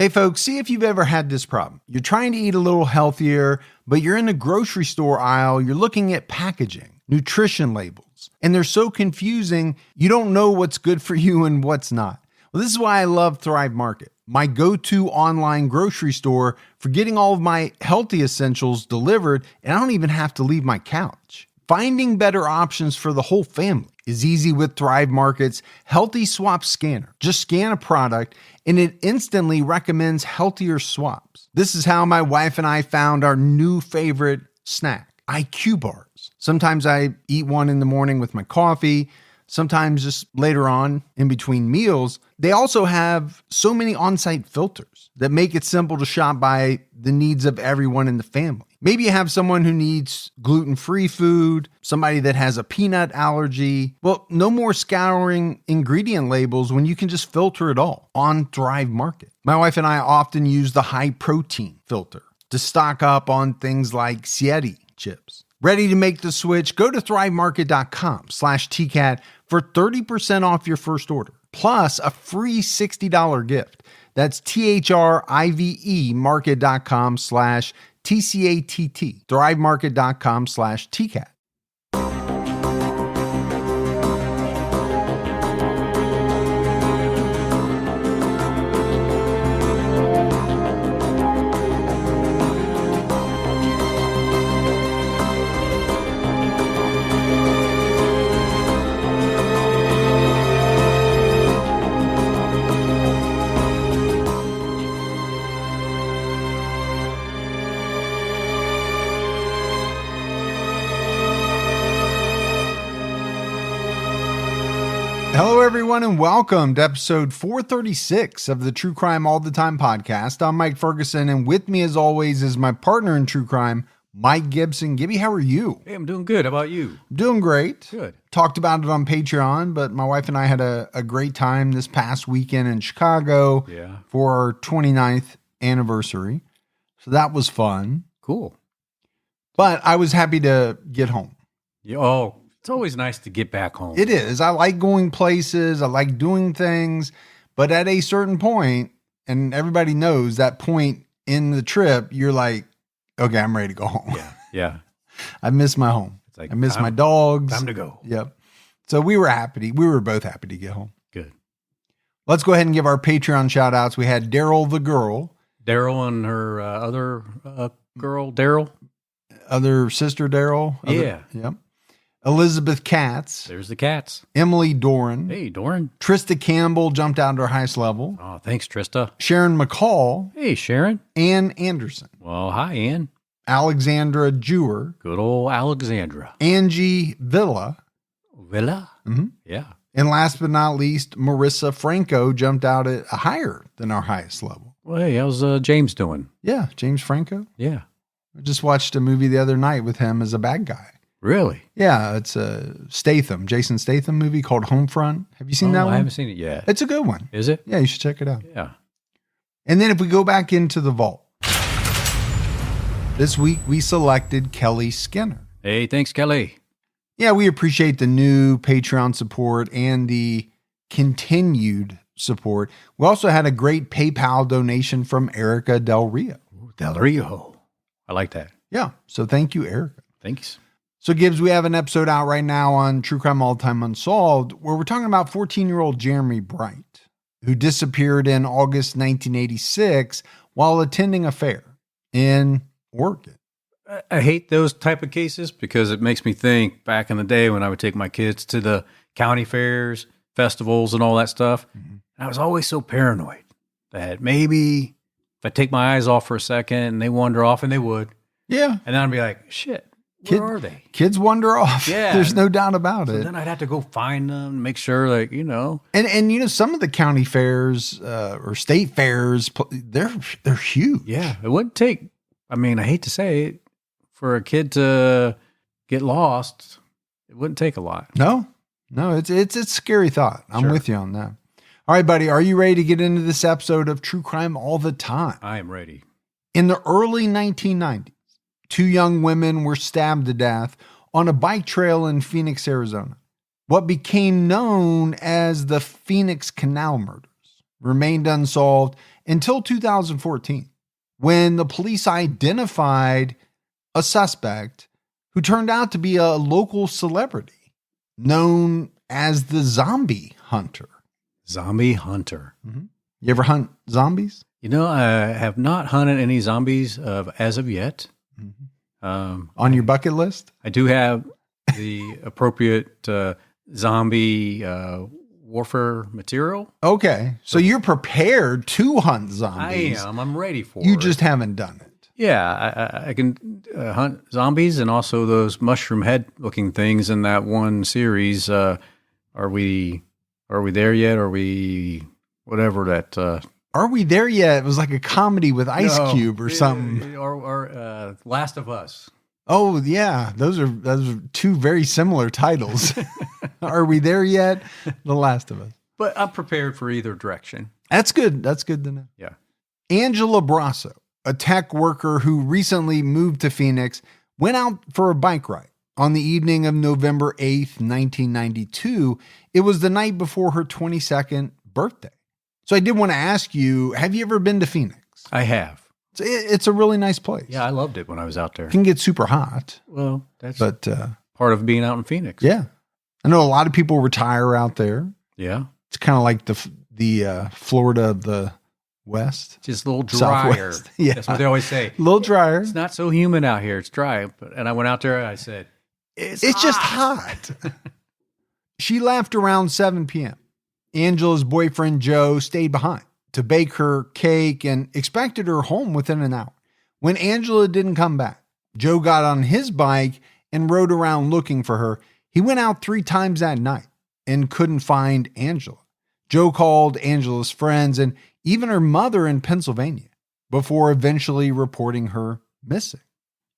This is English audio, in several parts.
Hey folks, see if you've ever had this problem. You're trying to eat a little healthier, but you're in the grocery store aisle, you're looking at packaging, nutrition labels, and they're so confusing, you don't know what's good for you and what's not. Well, this is why I love Thrive Market, my go-to online grocery store for getting all of my healthy essentials delivered, and I don't even have to leave my couch. Finding better options for the whole family is easy with Thrive Market's Healthy Swap Scanner. Just scan a product and it instantly recommends healthier swaps. This is how my wife and I found our new favorite snack, IQ bars. Sometimes I eat one in the morning with my coffee, sometimes just later on in between meals. They also have so many on-site filters that make it simple to shop by the needs of everyone in the family. Maybe you have someone who needs gluten-free food, somebody that has a peanut allergy. Well, no more scouring ingredient labels when you can just filter it all on Thrive Market. My wife and I often use the high protein filter to stock up on things like Sieti chips. Ready to make the switch? Go to thrivemarket.com/TCAT for 30% off your first order, plus a free $60 gift. That's THRIVE market.com/TCATT. thrivemarket.com/TCAT. Hello, everyone, and welcome to episode 436 of the True Crime All the Time podcast. I'm Mike Ferguson, and with me, as always, is my partner in true crime, Mike Gibson. Gibby, how are you? Hey, I'm doing good. How about you? Doing great. Good. Talked about it on Patreon, but my wife and I had a great time this past weekend in Chicago for our 29th anniversary. So that was fun. Cool. But I was happy to get home. It's always nice to get back home. It is. I like going places. I like doing things. But at a certain point, and everybody knows that point in the trip, you're like, okay, I'm ready to go home. Yeah. I miss my home. It's like, I miss my dogs. Time to go. Yep. So we were happy. We were both happy to get home. Good. Let's go ahead and give our Patreon shout outs. We had Daryl the girl. Daryl and her other girl, Daryl. Other sister, Daryl. Yeah. Yep. Elizabeth Katz. There's the cats. Emily Doran. Hey, Doran. Trista Campbell jumped out to her highest level. Oh, thanks, Trista. Sharon McCall. Hey, Sharon. Ann Anderson. Well, hi, Ann. Alexandra Jewer. Good old Alexandra. Angie Villa. Villa? Mm-hmm. Yeah. And last but not least, Marissa Franco jumped out at higher than our highest level. Well, hey, how's James doing? Yeah, James Franco. Yeah. I just watched a movie the other night with him as a bad guy. Really? Yeah, it's a Jason Statham movie called Homefront. Have you seen that one? I haven't seen it yet. It's a good one. Is it? Yeah, you should check it out. Yeah. And then if we go back into the vault, this week we selected Kelly Skinner. Hey, thanks, Kelly. Yeah, we appreciate the new Patreon support and the continued support. We also had a great PayPal donation from Erica Del Rio. Ooh, Del Rio. I like that. Yeah, so thank you, Erica. Thanks. So, Gibbs, we have an episode out right now on True Crime All the Time Unsolved where we're talking about 14-year-old Jeremy Bright, who disappeared in August 1986 while attending a fair in Oregon. I hate those type of cases because it makes me think back in the day when I would take my kids to the county fairs, festivals, and all that stuff. Mm-hmm. And I was always so paranoid that maybe if I take my eyes off for a second and they wander off, and they would. Yeah. And then I'd be like, shit. Where are they? Kids wander off. Yeah. There's no doubt about it. Then I'd have to go find them, make sure, like, you know. And you know, some of the county fairs or state fairs, they're huge. Yeah. It wouldn't take, I mean, I hate to say it, for a kid to get lost, it wouldn't take a lot. No, it's a scary thought. I'm Sure. with you on that. All right, buddy, are you ready to get into this episode of True Crime All the Time? I am ready. In the early 1990s, two young women were stabbed to death on a bike trail in Phoenix, Arizona. What became known as the Phoenix Canal Murders remained unsolved until 2014, when the police identified a suspect who turned out to be a local celebrity known as the Zombie Hunter. Zombie Hunter. Mm-hmm. You ever hunt zombies? You know, I have not hunted any zombies as of yet. Mm-hmm. On your bucket list? I do have the appropriate zombie warfare material. Okay. So you're prepared to hunt zombies. I am. I'm ready for it. You just haven't done it. Yeah, I can hunt zombies and also those mushroom head looking things in that one series. Are we there yet? Are we whatever that? Are we there yet? It was like a comedy with Ice Cube or something. Or Last of Us. Oh yeah, those are two very similar titles. Are we there yet? The Last of Us. But I'm prepared for either direction. That's good. That's good to know. Yeah. Angela Brasso, a tech worker who recently moved to Phoenix, went out for a bike ride on the evening of November 8th, 1992. It was the night before her 22nd birthday. So I did want to ask you, have you ever been to Phoenix? I have. It's a really nice place. Yeah, I loved it when I was out there. It can get super hot. Well, that's but part of being out in Phoenix. Yeah. I know a lot of people retire out there. Yeah. It's kind of like the Florida of the West. Just a little drier. Southwest. Yeah. That's what they always say. A little drier. It's not so humid out here. It's dry. And I went out there and I said, it's just hot. She left around 7 p.m. Angela's boyfriend, Joe, stayed behind to bake her cake and expected her home within an hour. When Angela didn't come back, Joe got on his bike and rode around looking for her. He went out 3 times that night and couldn't find Angela. Joe called Angela's friends and even her mother in Pennsylvania before eventually reporting her missing.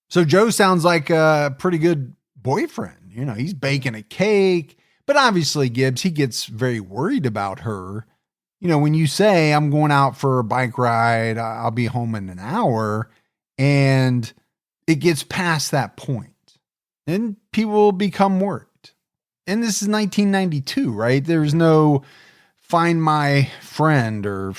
So Joe sounds like a pretty good boyfriend. You know, he's baking a cake, but obviously Gibbs, he gets very worried about her. You know, when you say, I'm going out for a bike ride, I'll be home in an hour, and it gets past that point, and people become worried. And this is 1992, right? There's no find my friend or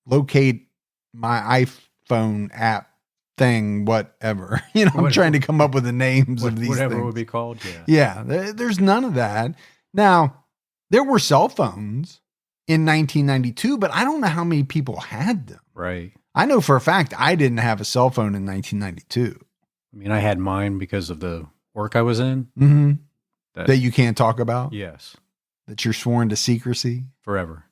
locate my iPhone app thing, whatever. You know, I'm trying to come up with the names of these whatever things. It would be called. Yeah. There's none of that. Now, there were cell phones in 1992, but I don't know how many people had them. Right. I know for a fact I didn't have a cell phone in 1992. I mean, I had mine because of the work I was in. Mm-hmm. That you can't talk about? Yes. That you're sworn to secrecy? Forever.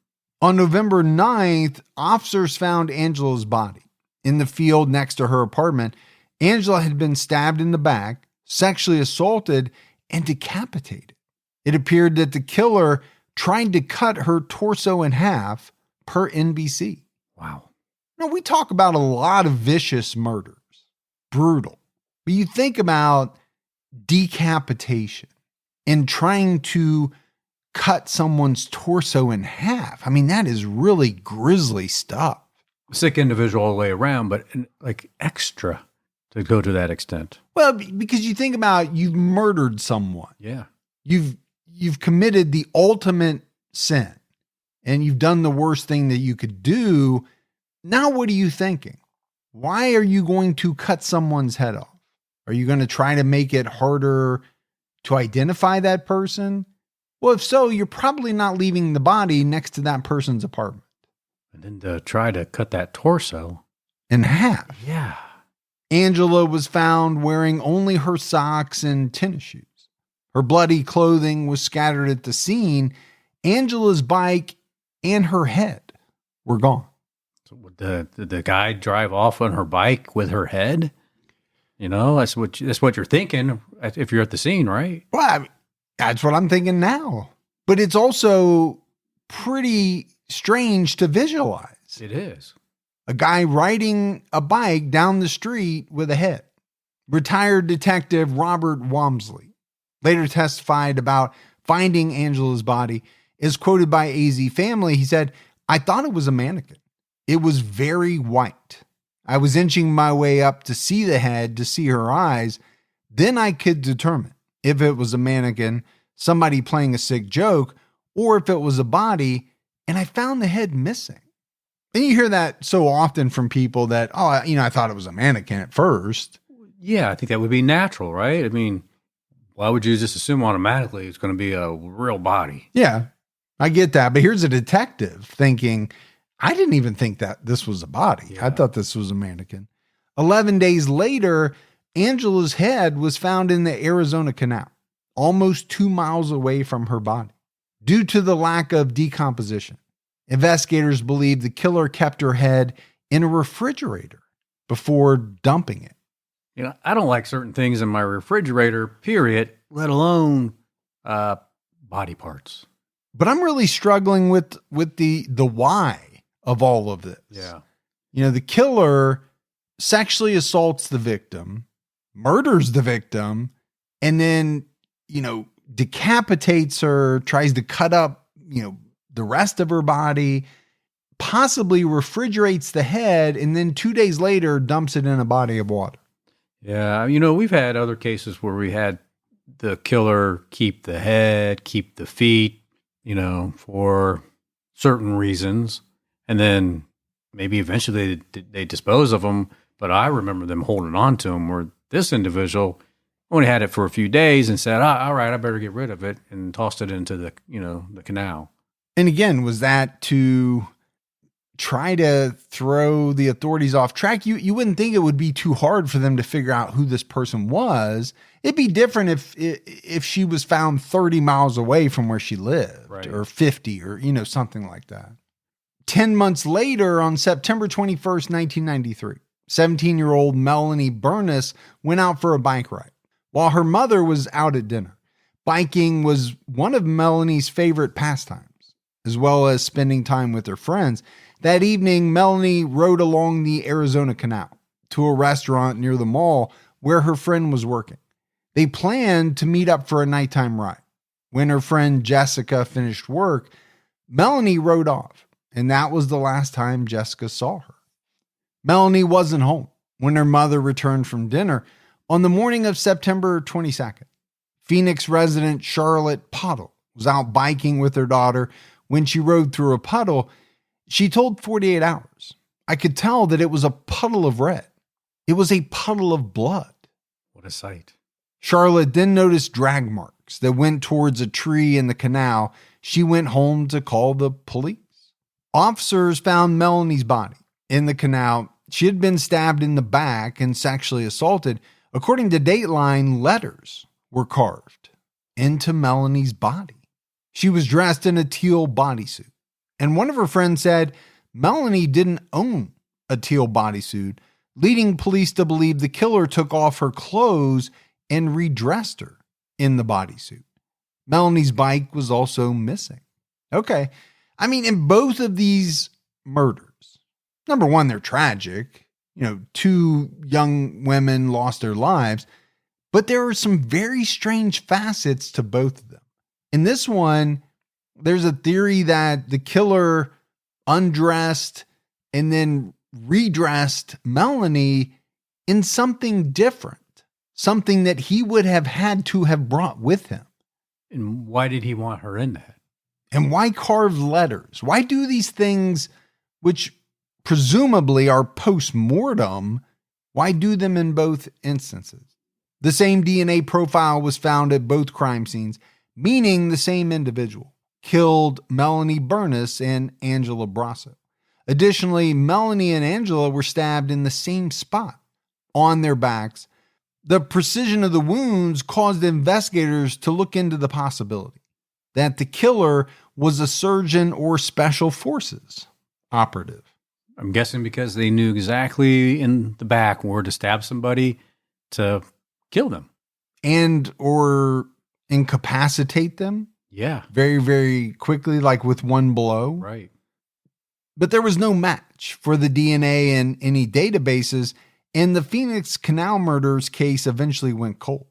On November 9th, officers found Angela's body in the field next to her apartment. Angela had been stabbed in the back, sexually assaulted, and decapitated. It appeared that the killer tried to cut her torso in half, per NBC. Wow. Now, we talk about a lot of vicious murders, brutal. But you think about decapitation and trying to cut someone's torso in half. I mean, that is really grisly stuff. Sick individual all the way around, but like extra to go to that extent. Well, because you think about you've murdered someone. Yeah. You've committed the ultimate sin and you've done the worst thing that you could do. Now, what are you thinking? Why are you going to cut someone's head off? Are you going to try to make it harder to identify that person? Well, if so, you're probably not leaving the body next to that person's apartment. And then to try to cut that torso in half. Yeah. Angela was found wearing only her socks and tennis shoes. Her bloody clothing was scattered at the scene. Angela's bike and her head were gone. So did the guy drive off on her bike with her head? You know, that's what you're thinking if you're at the scene, right? Well, I mean, that's what I'm thinking now. But it's also pretty strange to visualize. It is. A guy riding a bike down the street with a head. Retired detective Robert Walmsley later testified about finding Angela's body. Is quoted by AZ Family. He said, "I thought it was a mannequin. It was very white. I was inching my way up to see the head, to see her eyes. Then I could determine if it was a mannequin, somebody playing a sick joke, or if it was a body, and I found the head missing. And you hear that so often from people that, I thought it was a mannequin at first. Yeah, I think that would be natural, right? I mean, why would you just assume automatically it's going to be a real body? Yeah, I get that. But here's a detective thinking, I didn't even think that this was a body. Yeah. I thought this was a mannequin. 11 days later, Angela's head was found in the Arizona Canal, almost 2 miles away from her body. Due to the lack of decomposition, investigators believe the killer kept her head in a refrigerator before dumping it. I don't like certain things in my refrigerator, period, let alone body parts. But I'm really struggling with the why of all of this. Yeah. The killer sexually assaults the victim, murders the victim, and then, decapitates her, tries to cut up, the rest of her body, possibly refrigerates the head, and then 2 days later dumps it in a body of water. Yeah. We've had other cases where we had the killer keep the head, keep the feet, for certain reasons. And then maybe eventually they dispose of them. But I remember them holding on to them, where this individual only had it for a few days and said, all right, I better get rid of it, and tossed it into the canal. And again, was that to try to throw the authorities off track? You wouldn't think it would be too hard for them to figure out who this person was. It'd be different if she was found 30 miles away from where she lived, right, or 50, or, something like that. 10 months later, on September 21st, 1993, 17-year-old Melanie Burness went out for a bike ride while her mother was out at dinner. Biking was one of Melanie's favorite pastimes, as well as spending time with her friends. That evening, Melanie rode along the Arizona Canal to a restaurant near the mall where her friend was working. They planned to meet up for a nighttime ride. When her friend Jessica finished work, Melanie rode off, and that was the last time Jessica saw her. Melanie wasn't home when her mother returned from dinner on the morning of September 22nd. Phoenix resident Charlotte Pottle was out biking with her daughter when she rode through a puddle. She told 48 Hours, "I could tell that it was a puddle of red. It was a puddle of blood." What a sight. Charlotte then noticed drag marks that went towards a tree in the canal. She went home to call the police. Officers found Melanie's body in the canal. She had been stabbed in the back and sexually assaulted. According to Dateline, letters were carved into Melanie's body. She was dressed in a teal bodysuit. And one of her friends said Melanie didn't own a teal bodysuit, leading police to believe the killer took off her clothes and redressed her in the bodysuit. Melanie's bike was also missing. Okay. In both of these murders, number one, they're tragic. 2 young women lost their lives, but there are some very strange facets to both of them. In this one, there's a theory that the killer undressed and then redressed Melanie in something different, something that he would have had to have brought with him. And why did he want her in that? And why carve letters? Why do these things which presumably are post-mortem? Why do them in both instances? The same DNA profile was found at both crime scenes, meaning the same individual killed Melanie Burness and Angela Brasso. Additionally, Melanie and Angela were stabbed in the same spot on their backs. The precision of the wounds caused investigators to look into the possibility that the killer was a surgeon or special forces operative. I'm guessing because they knew exactly in the back where to stab somebody to kill them. And or incapacitate them. Yeah. Very, very quickly, like with one blow. Right. But there was no match for the DNA in any databases, and the Phoenix Canal Murders case eventually went cold.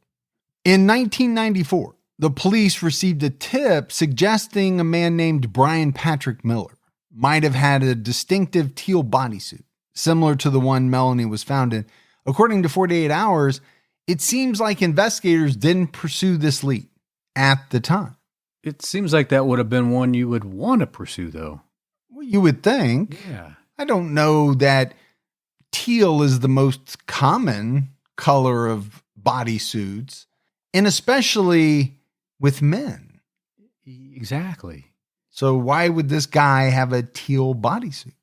In 1994, the police received a tip suggesting a man named Bryan Patrick Miller might have had a distinctive teal bodysuit, similar to the one Melanie was found in. According to 48 Hours, it seems like investigators didn't pursue this lead at the time. It seems like that would have been one you would want to pursue, though. Well, you would think. Yeah. I don't know that teal is the most common color of bodysuits, and especially with men. Exactly. So why would this guy have a teal bodysuit?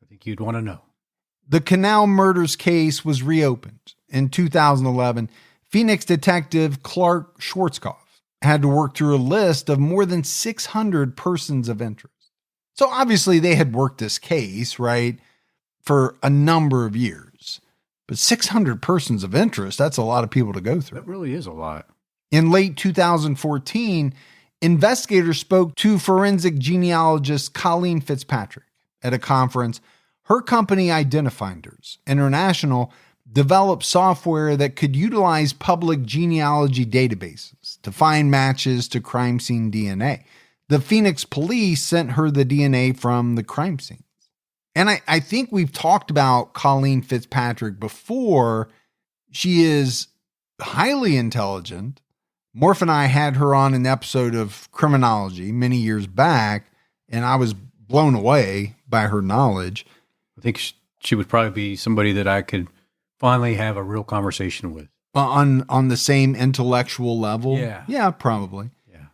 I think you'd want to know. The Canal Murders case was reopened in 2011. Phoenix detective Clark Schwarzkopf had to work through a list of more than 600 persons of interest. So obviously they had worked this case, right, for a number of years. But 600 persons of interest, that's a lot of people to go through. That really is a lot. In late 2014, investigators spoke to forensic genealogist Colleen Fitzpatrick at a conference. Her company, Identifinders International, developed software that could utilize public genealogy databases to find matches to crime scene DNA. The Phoenix police sent her the DNA from the crime scenes. And I think we've talked about Colleen Fitzpatrick before. She is highly intelligent. Morph and I had her on an episode of Criminology many years back, and I was blown away by her knowledge. I think she would probably be somebody that I could finally have a real conversation with. On the same intellectual level? Yeah. Yeah, probably. Yeah.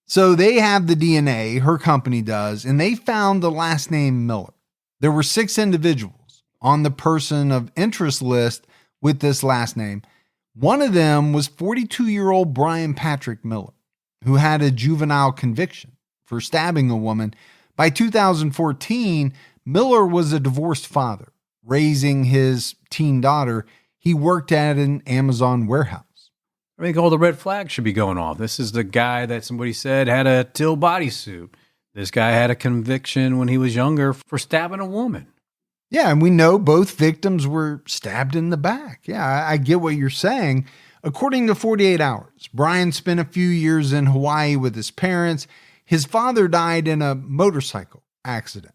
So they have the DNA, her company does, and they found the last name Miller. There were 6 individuals on the person of interest list with this last name. One of them was 42-year-old Bryan Patrick Miller, who had a juvenile conviction for stabbing a woman. By 2014, Miller was a divorced father, raising his teen daughter. He worked at an Amazon warehouse. I think all the red flags should be going off. This is the guy that somebody said had a teal bodysuit. This guy had a conviction when he was younger for stabbing a woman. Yeah, and we know both victims were stabbed in the back. Yeah, I get what you're saying. According to 48 Hours, Bryan spent a few years in Hawaii with his parents. His father died in a motorcycle accident.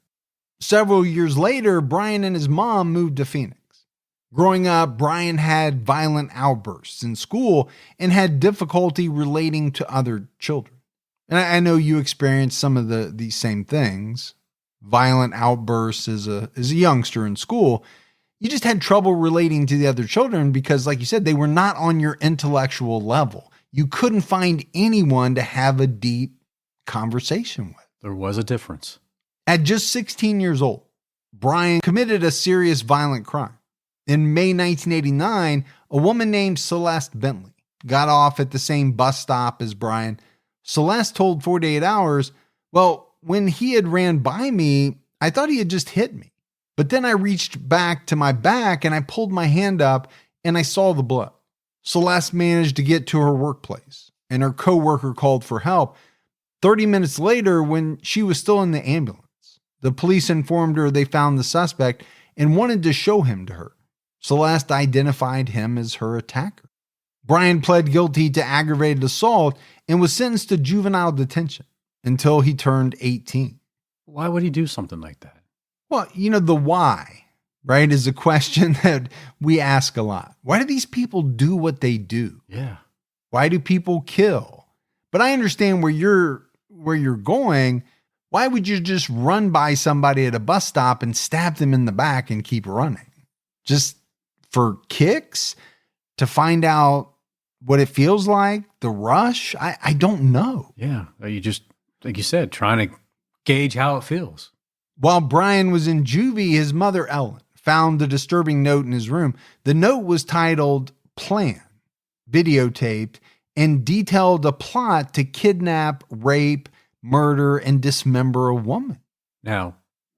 Several years later, Bryan and his mom moved to Phoenix. Growing up, Bryan had violent outbursts in school and had difficulty relating to other children. And I know you experienced some of these same things. Violent outbursts as a youngster in school. You just had trouble relating to the other children because, like you said, they were not on your intellectual level. You couldn't find anyone to have a deep conversation with. There was a difference. At just 16 years old, Bryan committed a serious violent crime. In May 1989, a woman named Celeste Bentley got off at the same bus stop as Bryan. Celeste told 48 Hours, well, when he had ran by me, I thought he had just hit me. But then I reached back to my back and I pulled my hand up and I saw the blood. Celeste managed to get to her workplace and her coworker called for help. 30 minutes later, when she was still in the ambulance, the police informed her they found the suspect and wanted to show him to her. Celeste identified him as her attacker. Bryan pled guilty to aggravated assault and was sentenced to juvenile detention until he turned 18. Why would he do something like that? Well, the why, right, is a question that we ask a lot. Why do these people do what they do? Yeah. Why do people kill? But I understand where you're going. Why would you just run by somebody at a bus stop and stab them in the back and keep running? Just for kicks? To find out what it feels like? The rush? I don't know. Yeah. You just, like you said, trying to gauge how it feels. While Bryan was in juvie, his mother, Ellen, found a disturbing note in his room. The note was titled Plan, videotaped, and detailed a plot to kidnap, rape, murder, and dismember a woman. Now,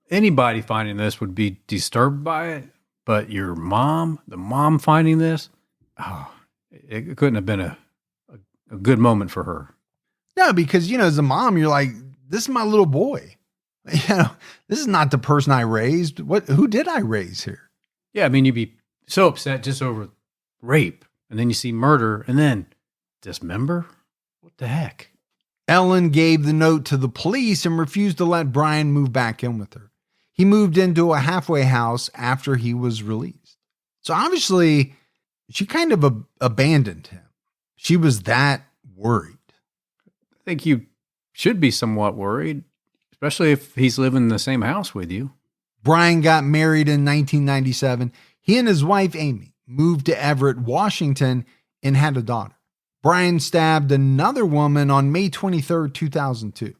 anybody finding this would be disturbed by it, but the mom finding this, it couldn't have been a good moment for her. No, because, as a mom, you're like, this is my little boy. This is not the person I raised. Who did I raise here? Yeah, I mean, you'd be so upset just over rape, and then you see murder, and then dismember? What the heck? Ellen gave the note to the police and refused to let Bryan move back in with her. He moved into a halfway house after he was released. So obviously, she kind of abandoned him. She was that worried. I think you should be somewhat worried, especially if he's living in the same house with you. Bryan got married in 1997. He and his wife, Amy, moved to Everett, Washington, and had a daughter. Bryan stabbed another woman on May 23, 2002.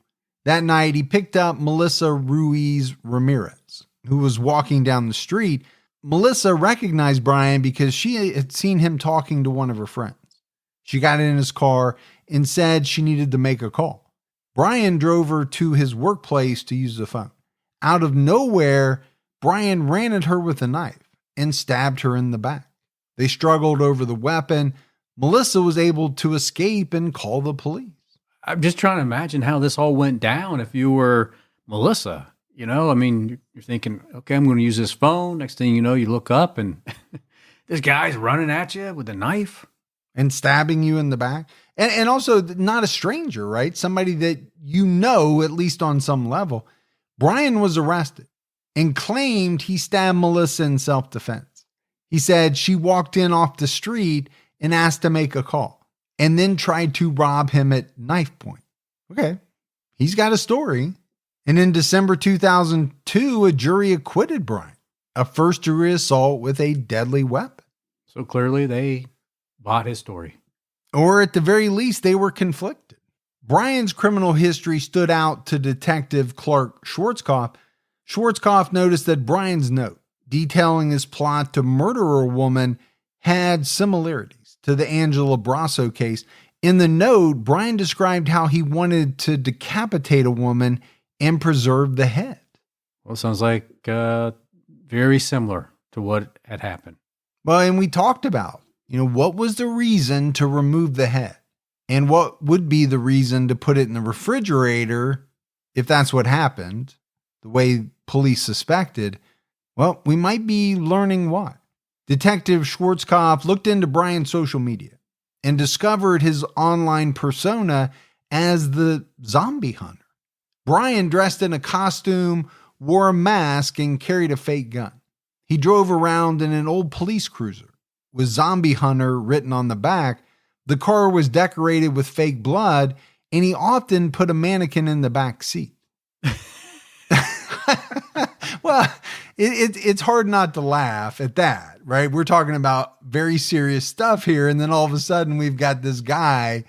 That night, he picked up Melissa Ruiz Ramirez, who was walking down the street. Melissa recognized Bryan because she had seen him talking to one of her friends. She got in his car and said she needed to make a call. Bryan drove her to his workplace to use the phone. Out of nowhere, Bryan ran at her with a knife and stabbed her in the back. They struggled over the weapon. Melissa was able to escape and call the police. I'm just trying to imagine how this all went down if you were Melissa. You know, I mean, you're thinking, okay, I'm going to use this phone. Next thing you know, you look up and this guy's running at you with a knife. And stabbing you in the back. And also not a stranger, right? Somebody that you know, at least on some level. Bryan was arrested and claimed he stabbed Melissa in self-defense. He said she walked in off the street and asked to make a call and then tried to rob him at knife point. Okay, he's got a story. And in December 2002, a jury acquitted Bryan of first-degree assault with a deadly weapon. So clearly they bought his story. Or at the very least, they were conflicted. Bryan's criminal history stood out to Detective Clark Schwarzkopf. Schwarzkopf noticed that Bryan's note detailing his plot to murder a woman had similarities to the Angela Brasso case. In the note, Bryan described how he wanted to decapitate a woman and preserve the head. Well, it sounds like very similar to what had happened. Well, and we talked about, what was the reason to remove the head? And what would be the reason to put it in the refrigerator if that's what happened, the way police suspected? Well, we might be learning why. Detective Schwarzkopf looked into Bryan's social media and discovered his online persona as the zombie hunter. Bryan dressed in a costume, wore a mask, and carried a fake gun. He drove around in an old police cruiser with zombie hunter written on the back. The car was decorated with fake blood, and he often put a mannequin in the back seat. Well, it's hard not to laugh at that, right? We're talking about very serious stuff here, and then all of a sudden we've got this guy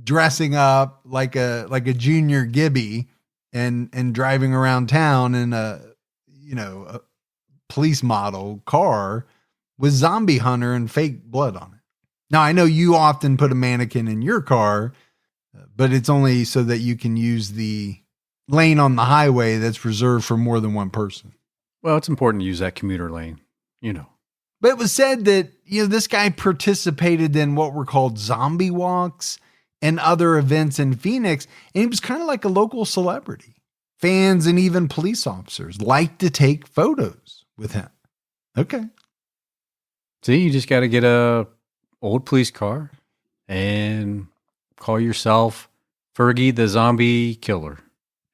dressing up like a junior Gibby and driving around town in a police model car with zombie hunter and fake blood on it. Now, I know you often put a mannequin in your car, but it's only so that you can use the lane on the highway that's reserved for more than one person. Well, it's important to use that commuter lane, But it was said that, this guy participated in what were called zombie walks and other events in Phoenix, and he was kind of like a local celebrity. Fans and even police officers liked to take photos with him. Okay. See, you just got to get a old police car and call yourself Fergie the Zombie Killer,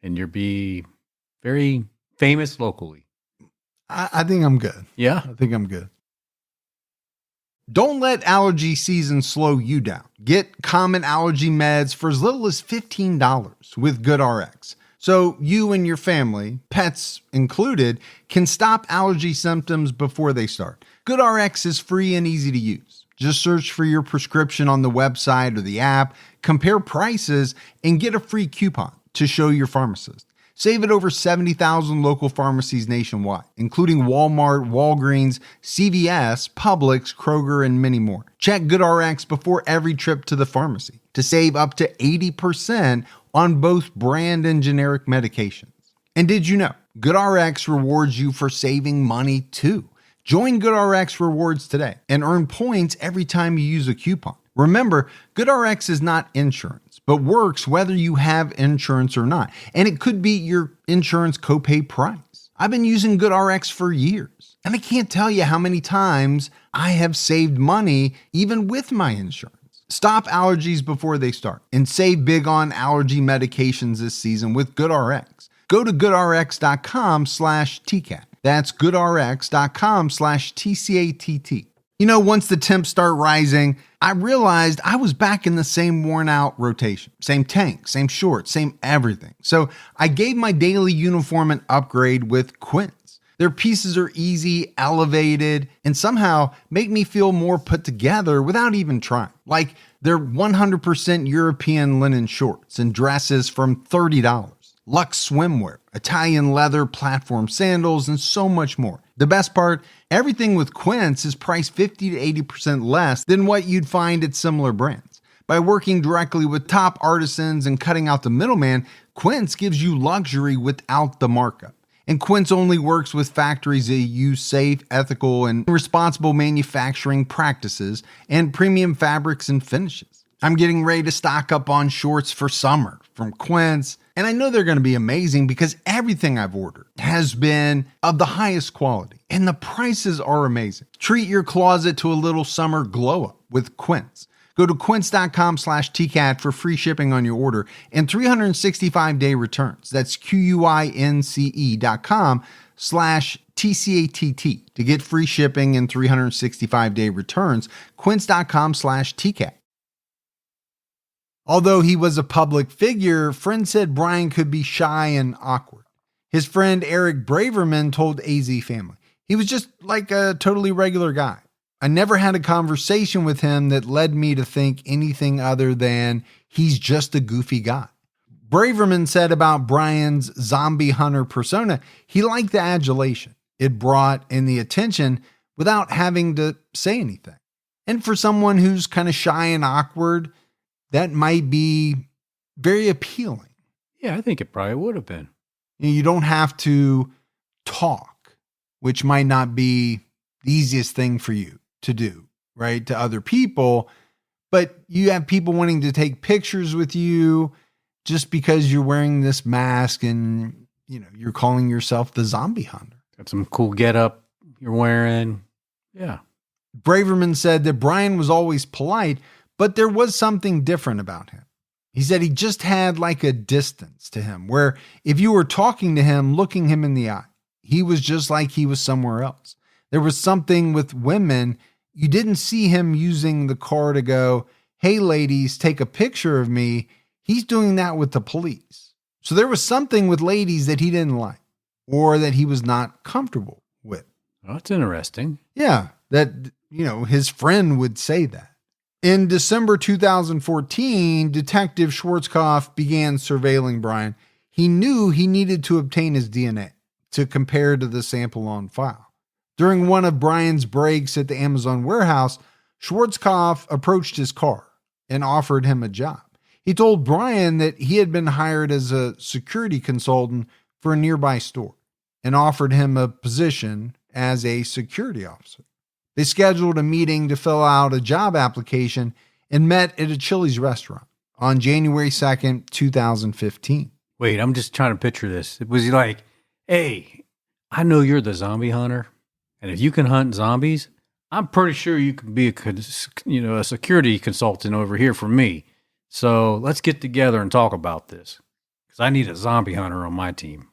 and you'll be very famous locally. I think I'm good. Yeah. I think I'm good. Don't let allergy season slow you down. Get common allergy meds for as little as $15 with GoodRx. So you and your family, pets included, can stop allergy symptoms before they start. GoodRx is free and easy to use. Just search for your prescription on the website or the app, compare prices, and get a free coupon to show your pharmacist. Save at over 70,000 local pharmacies nationwide, including Walmart, Walgreens, CVS, Publix, Kroger, and many more. Check GoodRx before every trip to the pharmacy to save up to 80% on both brand and generic medications. And did you know GoodRx rewards you for saving money too? Join GoodRx Rewards today and earn points every time you use a coupon. Remember, GoodRx is not insurance, but works whether you have insurance or not. And it could be your insurance copay price. I've been using GoodRx for years, and I can't tell you how many times I have saved money even with my insurance. Stop allergies before they start and save big on allergy medications this season with GoodRx. Go to goodrx.com/TCAT. That's goodrx.com/TCATT. Once the temps start rising, I realized I was back in the same worn out rotation. Same tank, same shorts, same everything. So I gave my daily uniform an upgrade with Quince. Their pieces are easy, elevated, and somehow make me feel more put together without even trying. Like their 100% European linen shorts and dresses from $30. Luxe swimwear, Italian leather platform sandals, and so much more. The best part, everything with Quince is priced 50 to 80% less than what you'd find at similar brands. By working directly with top artisans and cutting out the middleman, Quince gives you luxury without the markup. And Quince only works with factories that use safe, ethical, and responsible manufacturing practices and premium fabrics and finishes. I'm getting ready to stock up on shorts for summer from Quince, and I know they're going to be amazing because everything I've ordered has been of the highest quality, and the prices are amazing. Treat your closet to a little summer glow up with Quince. Go to quince.com/TCAT for free shipping on your order and 365-day returns. That's QUINCE.com/TCATT to get free shipping and 365-day returns. Quince.com/TCAT. Although he was a public figure, friends said Bryan could be shy and awkward. His friend Eric Braverman told AZ Family, "He was just like a totally regular guy. I never had a conversation with him that led me to think anything other than he's just a goofy guy." Braverman said about Bryan's zombie hunter persona, he liked the adulation it brought and the attention without having to say anything. And for someone who's kind of shy and awkward, that might be very appealing. Yeah, I think it probably would have been. You don't have to talk, which might not be the easiest thing for you to do, right? To other people, but you have people wanting to take pictures with you just because you're wearing this mask and, you're calling yourself the zombie hunter. Got some cool getup you're wearing. Yeah. Braverman said that Bryan was always polite, but there was something different about him. He said he just had like a distance to him where if you were talking to him, looking him in the eye, he was just like he was somewhere else. There was something with women. You didn't see him using the car to go, "Hey ladies, take a picture of me." He's doing that with the police. So there was something with ladies that he didn't like or that he was not comfortable with. Oh, that's interesting. Yeah, that, his friend would say that. In December 2014, Detective Schwarzkopf began surveilling Bryan. He knew he needed to obtain his DNA to compare to the sample on file. During one of Bryan's breaks at the Amazon warehouse, Schwarzkopf approached his car and offered him a job. He told Bryan that he had been hired as a security consultant for a nearby store and offered him a position as a security officer. They scheduled a meeting to fill out a job application and met at a Chili's restaurant on January 2nd, 2015. Wait, I'm just trying to picture this. Was he like, "Hey, I know you're the zombie hunter, and if you can hunt zombies, I'm pretty sure you can be a security consultant over here for me. So let's get together and talk about this because I need a zombie hunter on my team."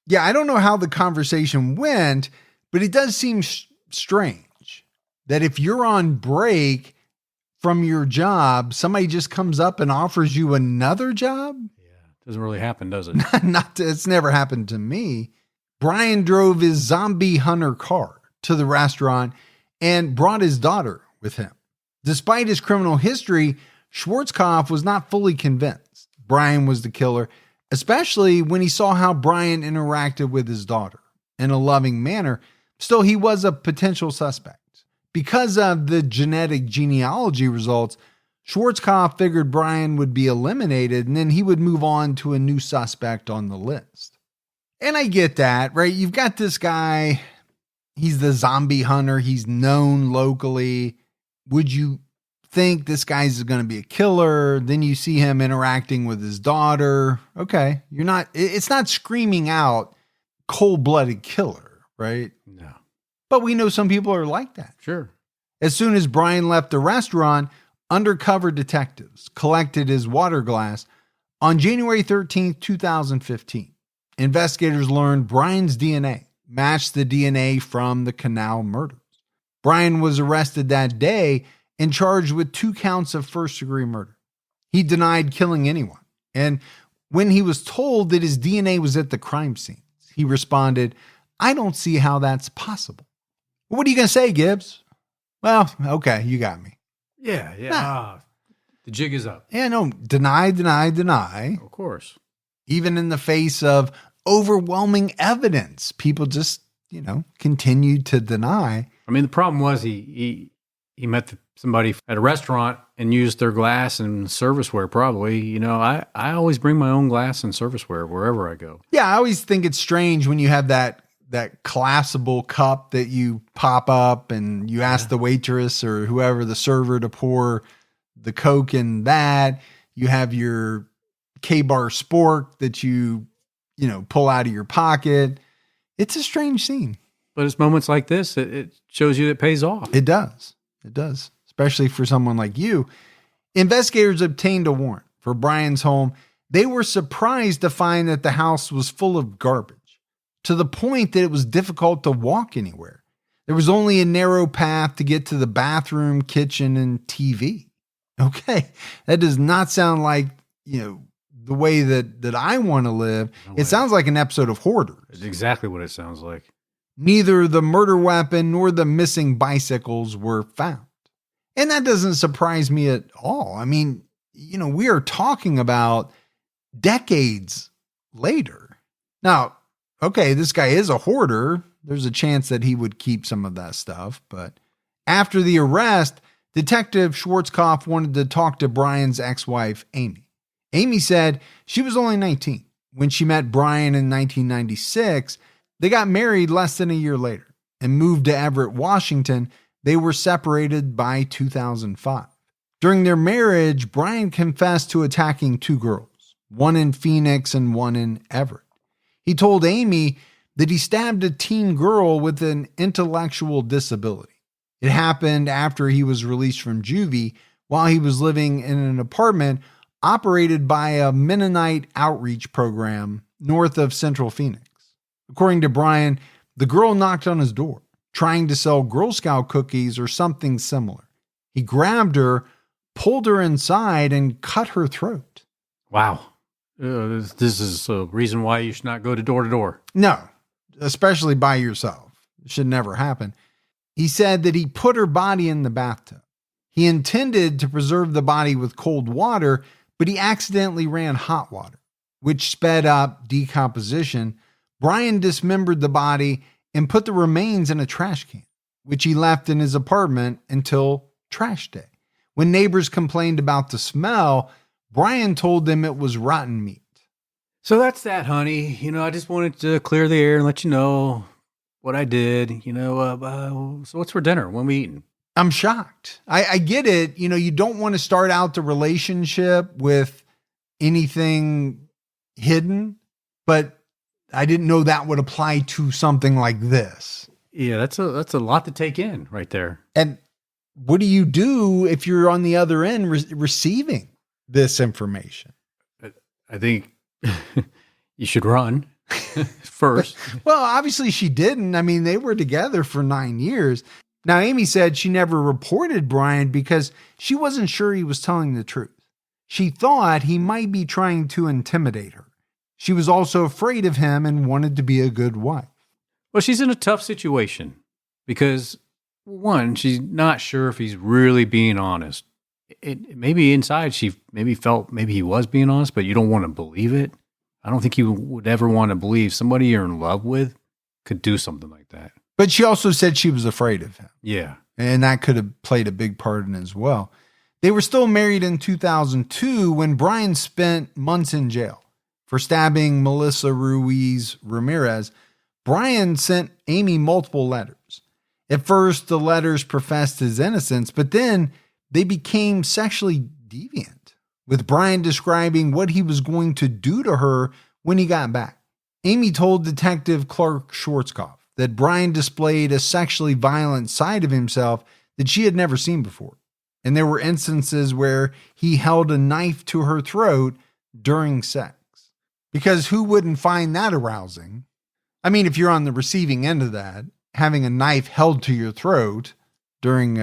Yeah, I don't know how the conversation went, but it does seem strange that if you're on break from your job, somebody just comes up and offers you another job. Yeah, doesn't really happen, does it? It's never happened to me. Bryan drove his zombie hunter car to the restaurant and brought his daughter with him. Despite his criminal history, Schwarzkopf was not fully convinced Bryan was the killer, especially when he saw how Bryan interacted with his daughter in a loving manner. Still, he was a potential suspect. Because of the genetic genealogy results, Schwarzkopf figured Bryan would be eliminated and then he would move on to a new suspect on the list. And I get that, right? You've got this guy, he's the zombie hunter, he's known locally. Would you think this guy's going to be a killer? Then you see him interacting with his daughter. Okay, it's not screaming out cold-blooded killer, right? No. But we know some people are like that. Sure. As soon as Bryan left the restaurant, undercover detectives collected his water glass. On January 13th, 2015, investigators learned Bryan's DNA matched the DNA from the Canal Murders. Bryan was arrested that day and charged with 2 counts of first-degree murder. He denied killing anyone. And when he was told that his DNA was at the crime scene, he responded, I don't see how that's possible. What are you going to say, Gibbs? Well, okay, you got me. Yeah. The jig is up. Yeah, no, deny. Of course. Even in the face of overwhelming evidence, people just, continue to deny. I mean, the problem was he met somebody at a restaurant and used their glass and serviceware. Probably, I always bring my own glass and serviceware wherever I go. Yeah, I always think it's strange when you have that collapsible cup that you pop up and you ask the waitress or whoever, the server, to pour the Coke in that. You have your K-Bar Spork that you pull out of your pocket. It's a strange scene. But it's moments like this, it shows you it pays off. It does. It does. Especially for someone like you. Investigators obtained a warrant for Bryan's home. They were surprised to find that the house was full of garbage, to the point that it was difficult to walk anywhere. There was only a narrow path to get to the bathroom, kitchen, and TV. Okay, that does not sound like, the way that I want to live. No it sounds like an episode of Hoarders. It's exactly what it sounds like. Neither the murder weapon nor the missing bicycles were found. And that doesn't surprise me at all. I mean, we are talking about decades later. Now, okay, this guy is a hoarder. There's a chance that he would keep some of that stuff. But after the arrest, Detective Schwarzkopf wanted to talk to Bryan's ex-wife, Amy. Amy said she was only 19 when she met Bryan in 1996. They got married less than a year later and moved to Everett, Washington. They were separated by 2005. During their marriage, Bryan confessed to attacking two girls, one in Phoenix and one in Everett. He told Amy that he stabbed a teen girl with an intellectual disability. It happened after he was released from juvie while he was living in an apartment operated by a Mennonite outreach program north of Central Phoenix. According to Bryan, the girl knocked on his door, trying to sell Girl Scout cookies or something similar. He grabbed her, pulled her inside, and cut her throat. Wow. This is a reason why you should not go door to door. No, especially by yourself. It should never happen. He said that he put her body in the bathtub. He intended to preserve the body with cold water, but he accidentally ran hot water, which sped up decomposition. Bryan dismembered the body and put the remains in a trash can, which he left in his apartment until trash day. When neighbors complained about the smell, Bryan told them it was rotten meat. So that's that, honey. I just wanted to clear the air and let you know what I did. So what's for dinner? When we eating? I'm shocked. I get it. You don't want to start out the relationship with anything hidden, but I didn't know that would apply to something like this. Yeah, that's a lot to take in right there. And what do you do if you're on the other end receiving this information? I think you should run first. Well, obviously she didn't. I mean, they were together for 9 years. Now, Amy said she never reported Bryan because she wasn't sure he was telling the truth. She thought he might be trying to intimidate her. She was also afraid of him and wanted to be a good wife. Well, she's in a tough situation because, one, she's not sure if he's really being honest. Maybe inside she maybe felt maybe he was being honest, but you don't want to believe it. I don't think you would ever want to believe somebody you're in love with could do something like that. But she also said she was afraid of him. Yeah. And that could have played a big part in it as well. They were still married in 2002 when Bryan spent months in jail for stabbing Melissa Ruiz Ramirez. Bryan sent Amy multiple letters. At first, the letters professed his innocence, but then they became sexually deviant, with Bryan describing what he was going to do to her when he got back. Amy told Detective Clark Schwarzkopf that Bryan displayed a sexually violent side of himself that she had never seen before. And there were instances where he held a knife to her throat during sex. Because who wouldn't find that arousing? I mean, if you're on the receiving end of that, having a knife held to your throat during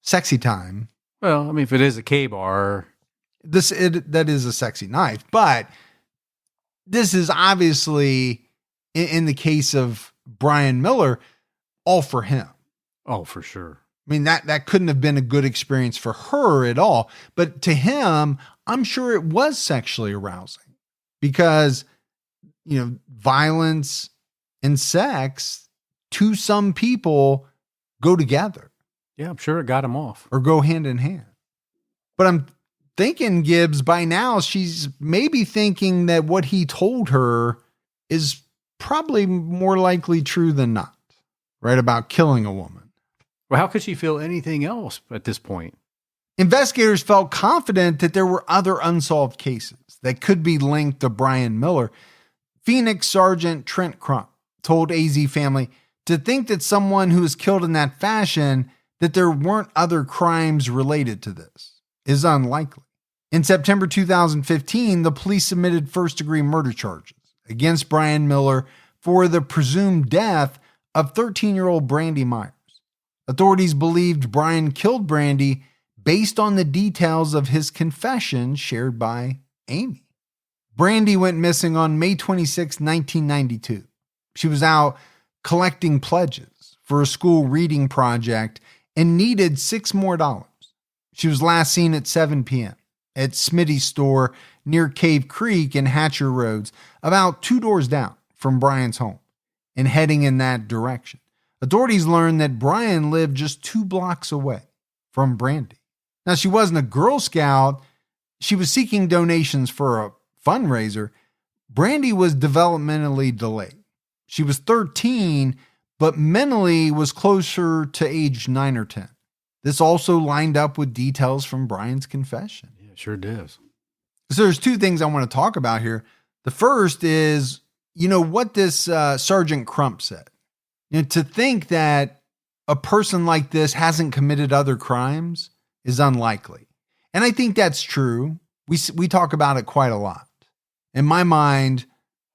sexy time. Well, I mean, if it is a K-bar. That is a sexy knife. But this is obviously, in the case of Bryan Miller, all for him. Oh, for sure. I mean, that couldn't have been a good experience for her at all. But to him, I'm sure it was sexually arousing because, violence and sex to some people go together. Yeah, I'm sure it got him off. Or go hand in hand. But I'm thinking, Gibbs, by now she's maybe thinking that what he told her is probably more likely true than not, right? About killing a woman. Well, how could she feel anything else at this point? Investigators felt confident that there were other unsolved cases that could be linked to Bryan Miller. Phoenix Sergeant Trent Crump told AZ Family to think that someone who was killed in that fashion, that there weren't other crimes related to this, is unlikely. In September 2015, the police submitted first-degree murder charges against Bryan Miller for the presumed death of 13-year-old Brandy Myers. Authorities believed Bryan killed Brandy based on the details of his confession shared by Amy. Brandy went missing on May 26, 1992. She was out collecting pledges for a school reading project and needed $6 more. She was last seen at 7 p.m. at Smitty's store near Cave Creek and Hatcher Roads, about 2 doors down from Bryan's home, and heading in that direction. Authorities learned that Bryan lived just 2 blocks away from Brandy. Now, she wasn't a Girl Scout. She was seeking donations for a fundraiser. Brandy was developmentally delayed. She was 13, but mentally was closer to age 9 or 10. This also lined up with details from Bryan's confession. Yeah, it sure does. So there's 2 things I want to talk about here. The first is, what this Sergeant Crump said. To think that a person like this hasn't committed other crimes is unlikely. And I think that's true. We talk about it quite a lot. In my mind,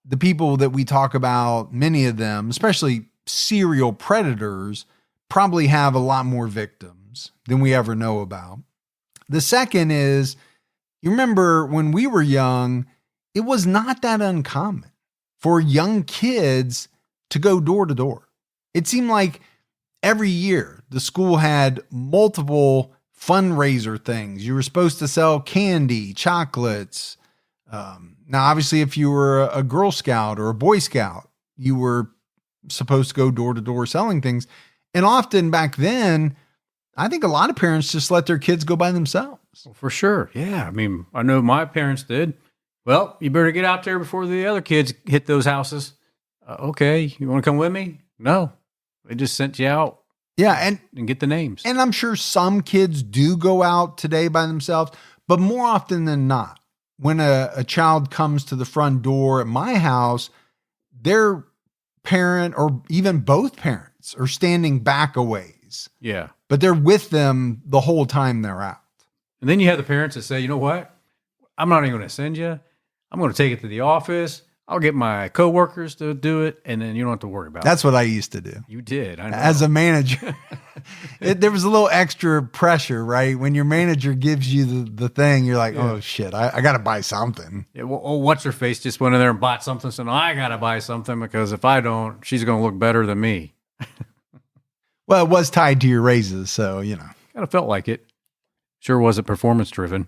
the people that we talk about, many of them, especially serial predators, probably have a lot more victims than we ever know about. The second is, you remember when we were young, it was not that uncommon for young kids to go door to door. It seemed like every year the school had multiple fundraiser things. You were supposed to sell candy, chocolates. Now, obviously, if you were a Girl Scout or a Boy Scout, you were supposed to go door to door selling things. And often back then, I think a lot of parents just let their kids go by themselves. Well, for sure. Yeah. I mean, I know my parents did. Well, you better get out there before the other kids hit those houses. Okay. You want to come with me? No. They just sent you out. Yeah. And get the names. And I'm sure some kids do go out today by themselves, but more often than not, when a child comes to the front door at my house, their parent or even both parents are standing back a ways. Yeah. But they're with them the whole time they're out. And then you have the parents that say, you know what? I'm not even going to send you. I'm going to take it to the office. I'll get my coworkers to do it, and then you don't have to worry about it. That's what I used to do. You did. I know. As a manager. There was a little extra pressure, right? When your manager gives you the thing, you're like, oh, shit, I got to buy something. Yeah, well, what's her face just went in there and bought something, so I got to buy something because if I don't, she's going to look better than me. Well, it was tied to your raises, so, Kind of felt like it. Sure wasn't performance driven.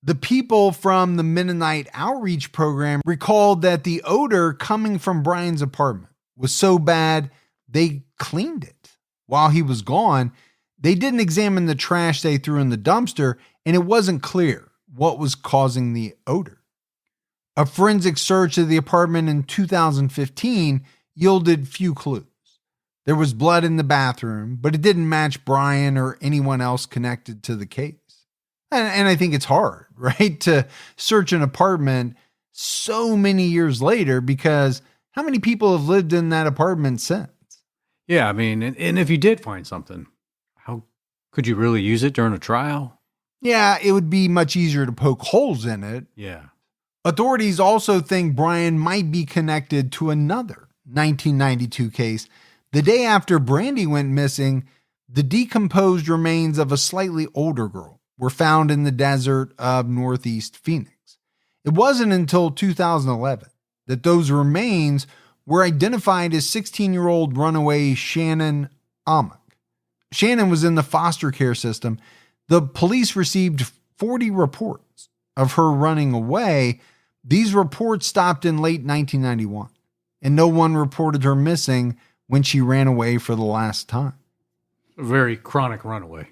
The people from the Mennonite Outreach Program recalled that the odor coming from Bryan's apartment was so bad they cleaned it. While he was gone, they didn't examine the trash they threw in the dumpster, and it wasn't clear what was causing the odor. A forensic search of the apartment in 2015 yielded few clues. There was blood in the bathroom, but it didn't match Bryan or anyone else connected to the case. And I think it's hard, right, to search an apartment so many years later, because how many people have lived in that apartment since? Yeah, I mean, and if you did find something, how could you really use it during a trial? Yeah, it would be much easier to poke holes in it. Yeah. Authorities also think Bryan might be connected to another 1992 case. The day after Brandy went missing, the decomposed remains of a slightly older girl were found in the desert of Northeast Phoenix. It wasn't until 2011 that those remains were identified as 16-year-old runaway Shannon Amick. Shannon was in the foster care system. The police received 40 reports of her running away. These reports stopped in late 1991, and no one reported her missing when she ran away for the last time. A very chronic runaway.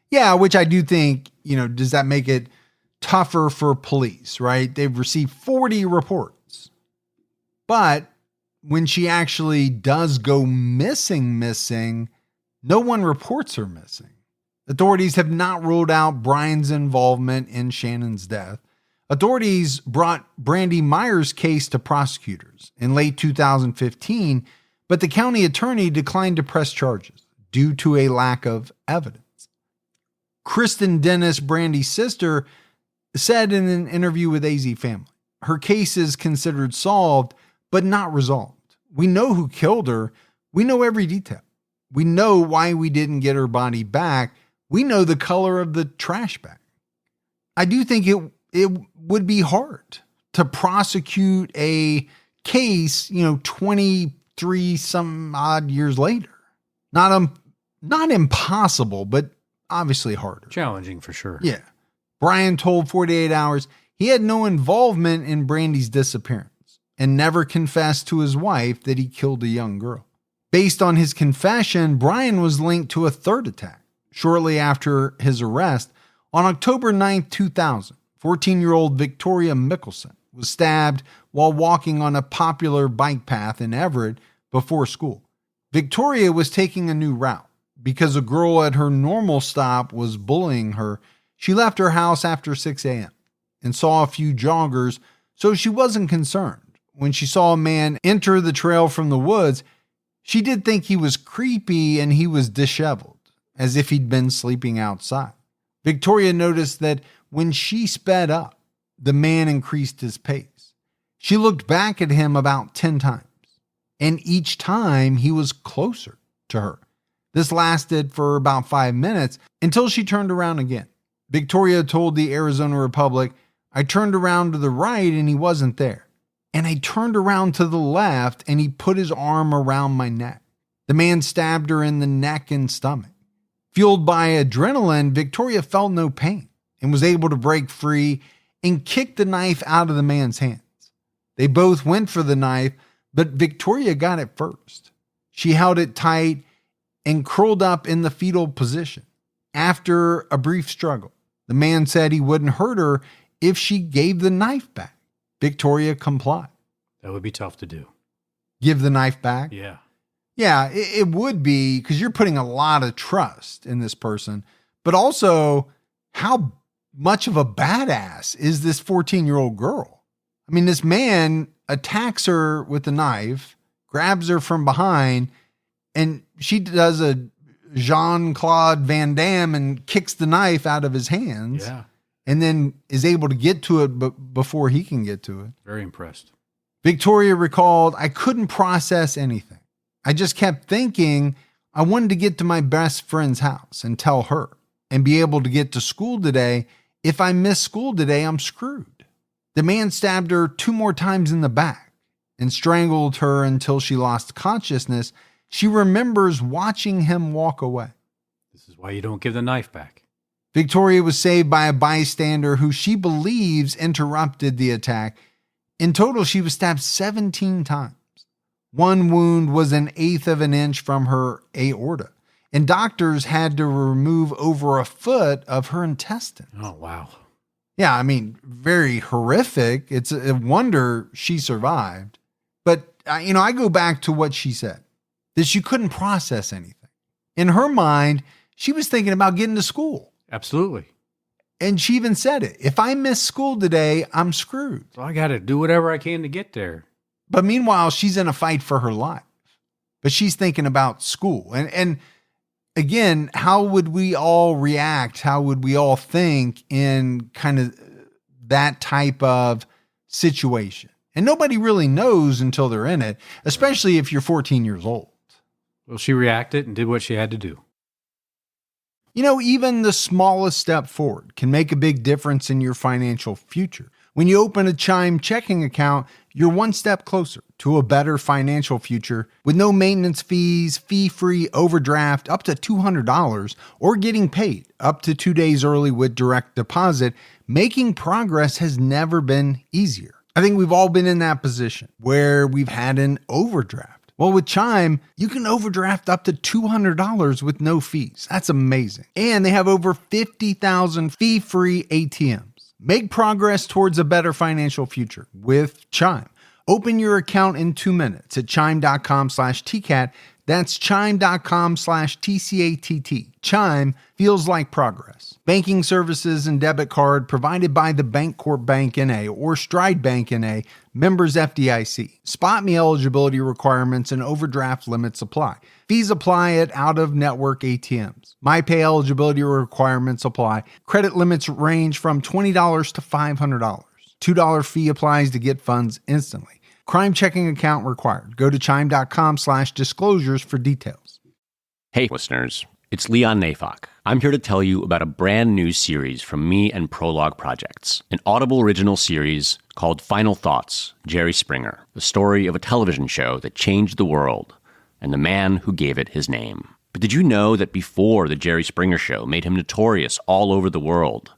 Yeah, which I do think, does that make it tougher for police, right? They've received 40 reports. But when she actually does go missing, no one reports her missing. Authorities have not ruled out Bryan's involvement in Shannon's death. Authorities brought Brandy Meyer's case to prosecutors in late 2015, but the county attorney declined to press charges due to a lack of evidence. Kristen Dennis, Brandy's sister, said in an interview with AZ Family, her case is considered solved, but not resolved. We know who killed her. We know every detail. We know why we didn't get her body back. We know the color of the trash bag. I do think it would be hard to prosecute a case, 23 some odd years later. Not impossible, but obviously harder. Challenging for sure. Yeah. Bryan told 48 Hours he had no involvement in Brandy's disappearance and never confessed to his wife that he killed a young girl. Based on his confession, Bryan was linked to a third attack shortly after his arrest. On October 9, 2000, 14-year-old Victoria Mickelson was stabbed while walking on a popular bike path in Everett before school. Victoria was taking a new route. Because a girl at her normal stop was bullying her, she left her house after 6 a.m. and saw a few joggers, so she wasn't concerned. When she saw a man enter the trail from the woods, she did think he was creepy and he was disheveled, as if he'd been sleeping outside. Victoria noticed that when she sped up, the man increased his pace. She looked back at him about 10 times, and each time he was closer to her. This lasted for about 5 minutes until she turned around again. Victoria told the Arizona Republic, "I turned around to the right and he wasn't there. And I turned around to the left and he put his arm around my neck." The man stabbed her in the neck and stomach. Fueled by adrenaline, Victoria felt no pain and was able to break free and kick the knife out of the man's hands. They both went for the knife, but Victoria got it first. She held it tight and curled up in the fetal position. After a brief struggle, the man said he wouldn't hurt her if she gave the knife back. Victoria complied. That would be tough to do. Give the knife back? Yeah. Yeah, it would be, because you're putting a lot of trust in this person. But also, how much of a badass is this 14-year-old girl? I mean, this man attacks her with a knife, grabs her from behind, and she does a Jean-Claude Van Damme and kicks the knife out of his hands. Yeah. And then is able to get to it before he can get to it. Very impressed. Victoria recalled, "I couldn't process anything. I just kept thinking I wanted to get to my best friend's house and tell her and be able to get to school today. If I miss school today, I'm screwed." The man stabbed her 2 more times in the back and strangled her until she lost consciousness. She remembers watching him walk away. This is why you don't give the knife back. Victoria was saved by a bystander who she believes interrupted the attack. In total, she was stabbed 17 times. One wound was 1/8 of an inch from her aorta, and doctors had to remove over 1 foot of her intestines. Oh, wow. Yeah, I mean, very horrific. It's a wonder she survived. But, I go back to what she said, that she couldn't process anything. In her mind, she was thinking about getting to school. Absolutely. And she even said it. If I miss school today, I'm screwed. So I got to do whatever I can to get there. But meanwhile, she's in a fight for her life. But she's thinking about school. And again, how would we all react? How would we all think in kind of that type of situation? And nobody really knows until they're in it, especially if you're 14 years old. Well, she reacted and did what she had to do. Even the smallest step forward can make a big difference in your financial future. When you open a Chime checking account, you're one step closer to a better financial future with no maintenance fees, fee-free overdraft up to $200, or getting paid up to 2 days early with direct deposit. Making progress has never been easier. I think we've all been in that position where we've had an overdraft. Well, with Chime, you can overdraft up to $200 with no fees. That's amazing. And they have over 50,000 fee-free ATMs. Make progress towards a better financial future with Chime. Open your account in 2 minutes at chime.com/TCAT. That's chime.com/TCATT. Chime feels like progress. Banking services and debit card provided by the Bancorp Bank N.A. or Stride Bank N.A., members FDIC. Spot me eligibility requirements and overdraft limits apply. Fees apply at out-of-network ATMs. MyPay eligibility requirements apply. Credit limits range from $20 to $500. $2 fee applies to get funds instantly. Crime checking account required. Go to chime.com/disclosures for details. Hey, listeners. It's Leon Nafok. I'm here to tell you about a brand new series from me and Prologue Projects, an Audible original series called Final Thoughts, Jerry Springer, the story of a television show that changed the world and the man who gave it his name. But did you know that before the Jerry Springer Show made him notorious all over the world,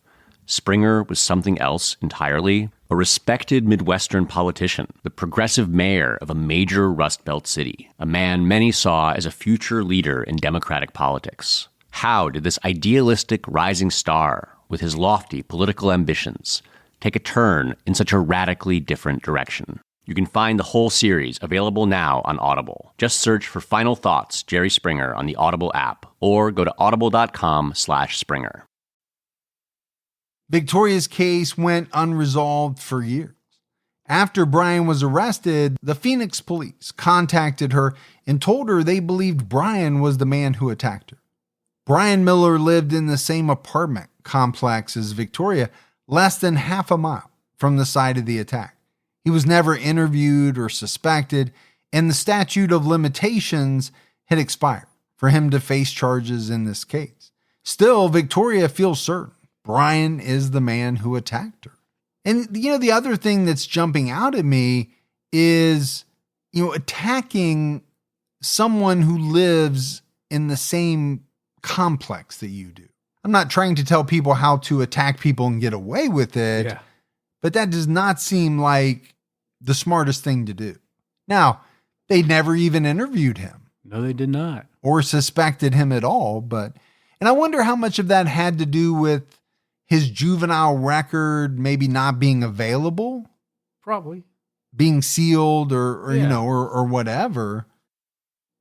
Springer was something else entirely? A respected Midwestern politician, the progressive mayor of a major Rust Belt city, a man many saw as a future leader in Democratic politics. How did this idealistic rising star, with his lofty political ambitions, take a turn in such a radically different direction? You can find the whole series available now on Audible. Just search for Final Thoughts, Jerry Springer on the Audible app, or go to audible.com/Springer. Victoria's case went unresolved for years. After Bryan was arrested, the Phoenix police contacted her and told her they believed Bryan was the man who attacked her. Bryan Miller lived in the same apartment complex as Victoria, less than half a mile from the site of the attack. He was never interviewed or suspected, and the statute of limitations had expired for him to face charges in this case. Still, Victoria feels certain Bryan is the man who attacked her. And, the other thing that's jumping out at me is, attacking someone who lives in the same complex that you do. I'm not trying to tell people how to attack people and get away with it, but that does not seem like the smartest thing to do. Now, they never even interviewed him. No, they did not. Or suspected him at all. And I wonder how much of that had to do with his juvenile record maybe not being available, Probably being sealed or whatever.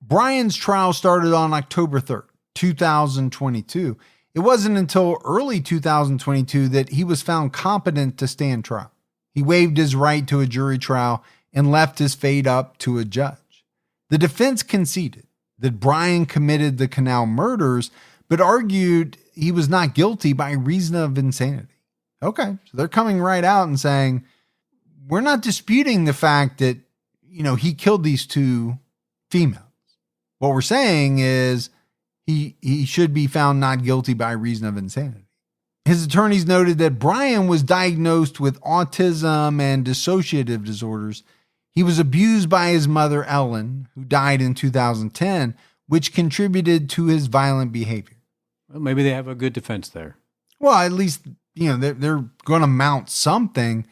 Bryan's trial started on October 3rd, 2022. It wasn't until early 2022 that he was found competent to stand trial. He waived his right to a jury trial and left his fate up to a judge. The defense conceded that Bryan committed the Canal Murders, but argued he was not guilty by reason of insanity. Okay, so they're coming right out and saying, we're not disputing the fact that, he killed these two females. What we're saying is he should be found not guilty by reason of insanity. His attorneys noted that Bryan was diagnosed with autism and dissociative disorders. He was abused by his mother, Ellen, who died in 2010, which contributed to his violent behavior. Well, maybe they have a good defense there. Well, at least, they're going to mount something.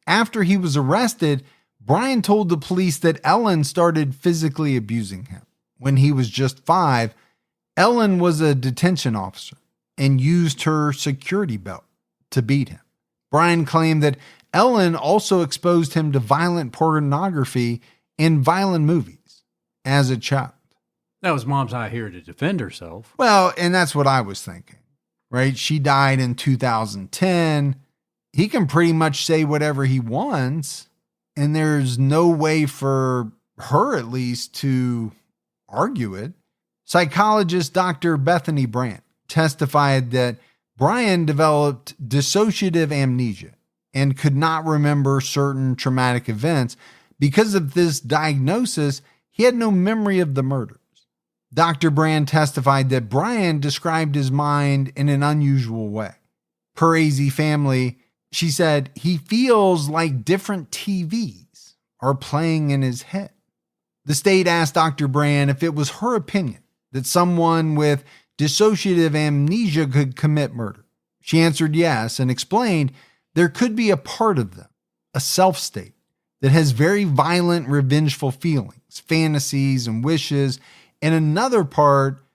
After he was arrested, Bryan told the police that Ellen started physically abusing him. When he was just 5, Ellen was a detention officer and used her security belt to beat him. Bryan claimed that Ellen also exposed him to violent pornography and violent movies as a child. That was mom's not here to defend herself. Well, and that's what I was thinking, right? She died in 2010. He can pretty much say whatever he wants, and there's no way for her, at least, to argue it. Psychologist Dr. Bethany Brandt testified that Bryan developed dissociative amnesia and could not remember certain traumatic events. Because of this diagnosis, he had no memory of the murders. Dr. Brand testified that Bryan described his mind in an unusual way. Per AZ Family, She said he feels like different TVs are playing in his head. The state asked Dr. Bryan if it was her opinion that someone with dissociative amnesia could commit murder. She answered yes and explained there could be a part of them, a self state, that has very violent, revengeful feelings, fantasies, and wishes, and another part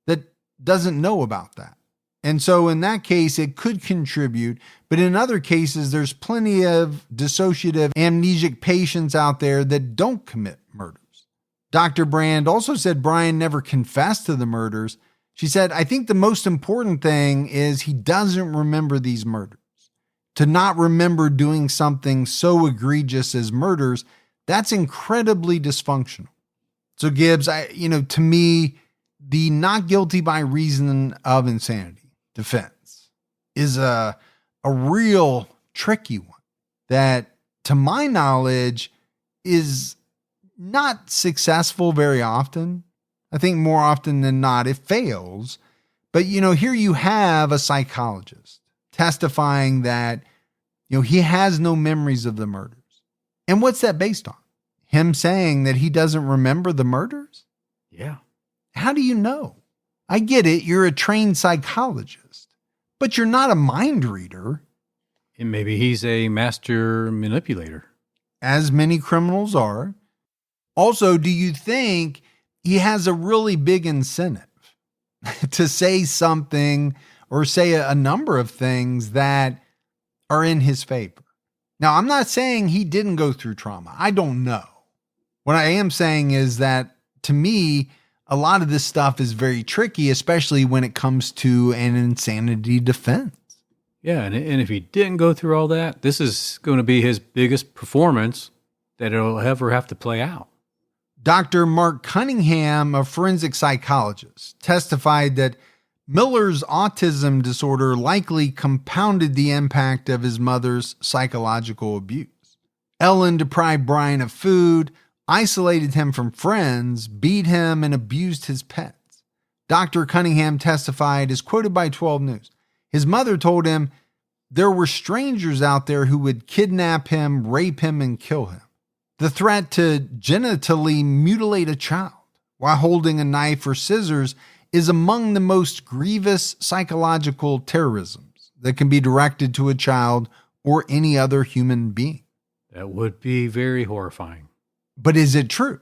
that doesn't know about that. And so in that case, it could contribute, but in other cases, there's plenty of dissociative amnesic patients out there that don't commit murders. Dr. Brand also said Bryan never confessed to the murders. She said, I think the most important thing is he doesn't remember these murders. To not remember doing something so egregious as murders, that's incredibly dysfunctional. So Gibbs, to me, the not guilty by reason of insanity defense is a real tricky one that, to my knowledge, is not successful very often. I think more often than not, it fails. But, here you have a psychologist testifying that, he has no memories of the murders. And what's that based on? Him saying that he doesn't remember the murders? Yeah. How do you know? I get it. You're a trained psychologist, but you're not a mind reader. And maybe he's a master manipulator. As many criminals are. Also, do you think he has a really big incentive to say something or say a number of things that are in his favor? Now, I'm not saying he didn't go through trauma. I don't know. What I am saying is that, to me, a lot of this stuff is very tricky, especially when it comes to an insanity defense. Yeah, and if he didn't go through all that, this is going to be his biggest performance that it'll ever have to play out. Dr. Mark Cunningham, a forensic psychologist, testified that Miller's autism disorder likely compounded the impact of his mother's psychological abuse. Ellen deprived Bryan of food, isolated him from friends, beat him, and abused his pets. Dr. Cunningham testified, as quoted by 12 News. His mother told him there were strangers out there who would kidnap him, rape him, and kill him. The threat to genitally mutilate a child while holding a knife or scissors is among the most grievous psychological terrorisms that can be directed to a child or any other human being. That would be very horrifying. But is it true?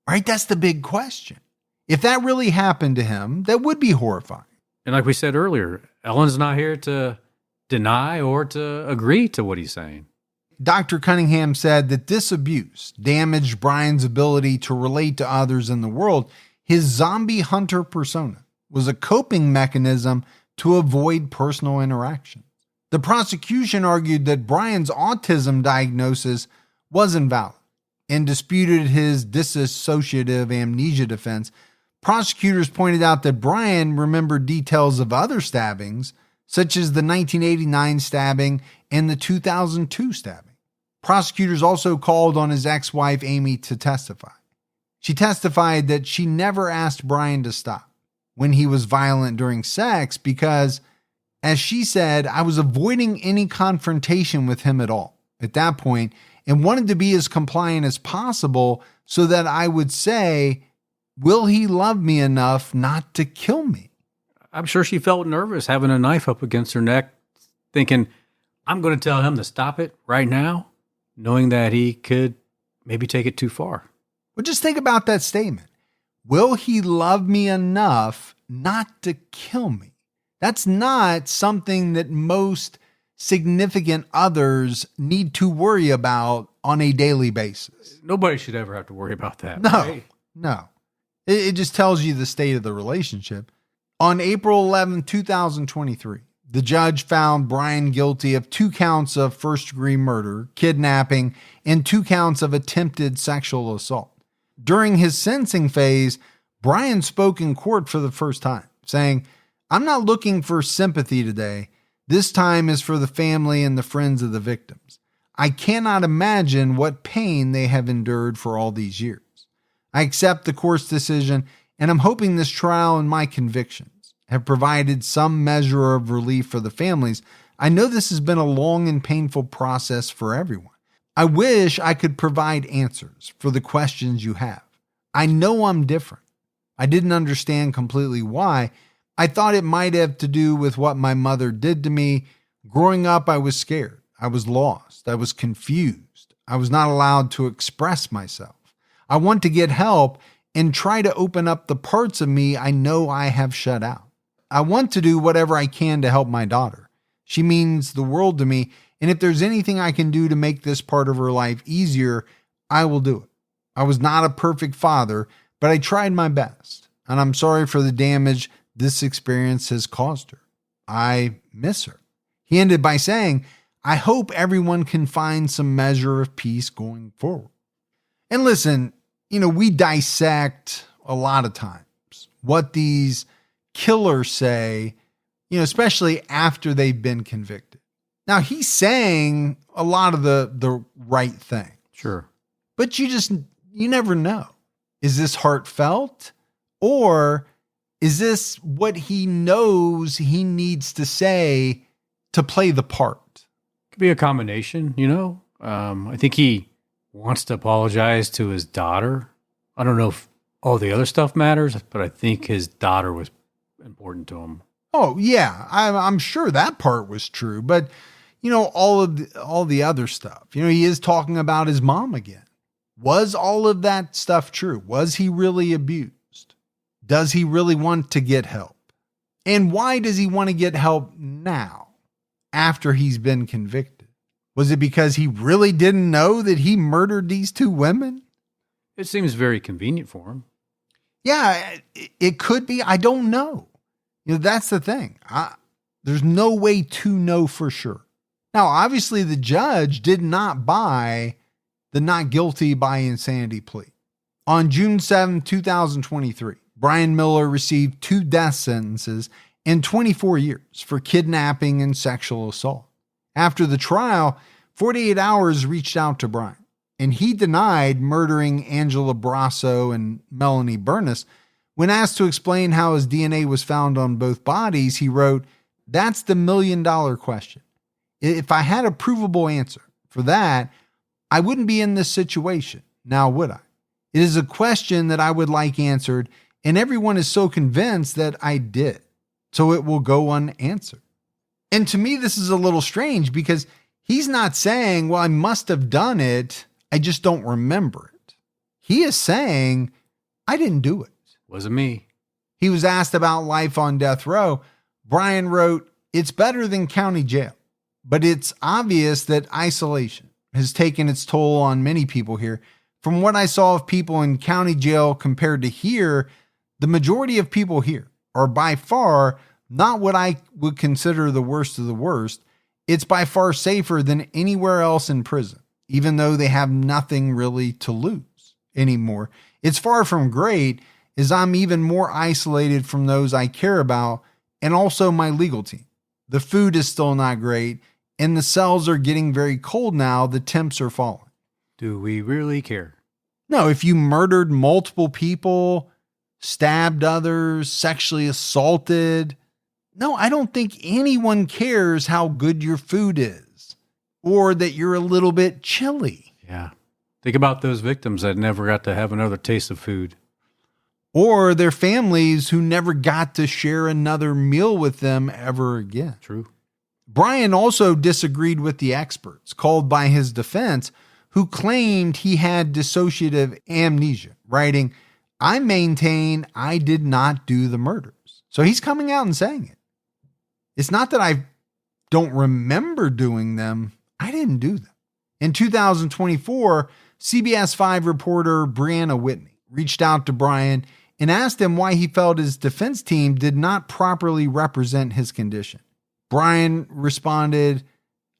Right? That's the big question. If that really happened to him, that would be horrifying. And like we said earlier, Ellen's not here to deny or to agree to what he's saying. Dr. Cunningham said that this abuse damaged Bryan's ability to relate to others in the world. His zombie hunter persona was a coping mechanism to avoid personal interaction. The prosecution argued that Bryan's autism diagnosis was invalid and disputed his dissociative amnesia defense. Prosecutors pointed out that Bryan remembered details of other stabbings, such as the 1989 stabbing and the 2002 stabbing. Prosecutors also called on his ex-wife, Amy, to testify. She testified that she never asked Bryan to stop when he was violent during sex because, as she said, I was avoiding any confrontation with him at all at that point and wanted to be as compliant as possible so that I would say, will he love me enough not to kill me? I'm sure she felt nervous having a knife up against her neck, thinking, I'm going to tell him to stop it right now, knowing that he could maybe take it too far. Well, just think about that statement. Will he love me enough not to kill me? That's not something that most significant others need to worry about on a daily basis. Nobody should ever have to worry about that. No, right? no. It just tells you the state of the relationship. On April 11, 2023, the judge found Bryan guilty of 2 counts of first-degree murder, kidnapping, and 2 counts of attempted sexual assault. During his sentencing phase, Bryan spoke in court for the first time, saying, I'm not looking for sympathy today. This time is for the family and the friends of the victims. I cannot imagine what pain they have endured for all these years. I accept the court's decision, and I'm hoping this trial and my convictions have provided some measure of relief for the families. I know this has been a long and painful process for everyone. I wish I could provide answers for the questions you have. I know I'm different. I didn't understand completely why. I thought it might have to do with what my mother did to me. Growing up, I was scared. I was lost. I was confused. I was not allowed to express myself. I want to get help and try to open up the parts of me I know I have shut out. I want to do whatever I can to help my daughter. She means the world to me, and if there's anything I can do to make this part of her life easier, I will do it. I was not a perfect father, but I tried my best, and I'm sorry for the damage this experience has caused her. I miss her. He ended by saying, I hope everyone can find some measure of peace going forward. And listen, we dissect a lot of times what these killers say, especially after they've been convicted. Now, he's saying a lot of the right thing. Sure. But you never know. Is this heartfelt, or is this what he knows he needs to say to play the part? Could be a combination, I think he wants to apologize to his daughter. I don't know if all the other stuff matters, but I think his daughter was important to him. Oh, yeah. I'm sure that part was true. But, all the other stuff, he is talking about his mom again. Was all of that stuff true? Was he really abused? Does he really want to get help? And why does he want to get help now, after he's been convicted? Was it because he really didn't know that he murdered these two women? It seems very convenient for him. Yeah, it could be. I don't know. That's the thing. There's no way to know for sure. Now, obviously, the judge did not buy the not guilty by insanity plea. On June 7, 2023, Bryan Miller received 2 death sentences and 24 years for kidnapping and sexual assault. After the trial, 48 Hours reached out to Bryan, and he denied murdering Angela Brasso and Melanie Burness. When asked to explain how his DNA was found on both bodies, he wrote, "That's the $1 million question. If I had a provable answer for that, I wouldn't be in this situation, now would I? It is a question that I would like answered, and everyone is so convinced that I did, so it will go unanswered." And to me, this is a little strange because he's not saying, well, I must have done it, I just don't remember it. He is saying, I didn't do it. Wasn't me. He was asked about life on death row. Bryan wrote, "It's better than county jail, but it's obvious that isolation has taken its toll on many people here. From what I saw of people in county jail compared to here, the majority of people here are by far not what I would consider the worst of the worst. It's by far safer than anywhere else in prison, even though they have nothing really to lose anymore. It's far from great, as I'm even more isolated from those I care about and also my legal team. The food is still not great, and the cells are getting very cold now. The temps are falling." Do we really care? No, if you murdered multiple people, stabbed others, sexually assaulted, no, I don't think anyone cares how good your food is or that you're a little bit chilly. Yeah. Think about those victims that never got to have another taste of food. Or their families who never got to share another meal with them ever again. True. Bryan also disagreed with the experts called by his defense who claimed he had dissociative amnesia, writing, "I maintain I did not do the murders." So he's coming out and saying it. It's not that I don't remember doing them. I didn't do them. In 2024, CBS 5 reporter Brianna Whitney reached out to Bryan and asked him why he felt his defense team did not properly represent his condition. Bryan responded,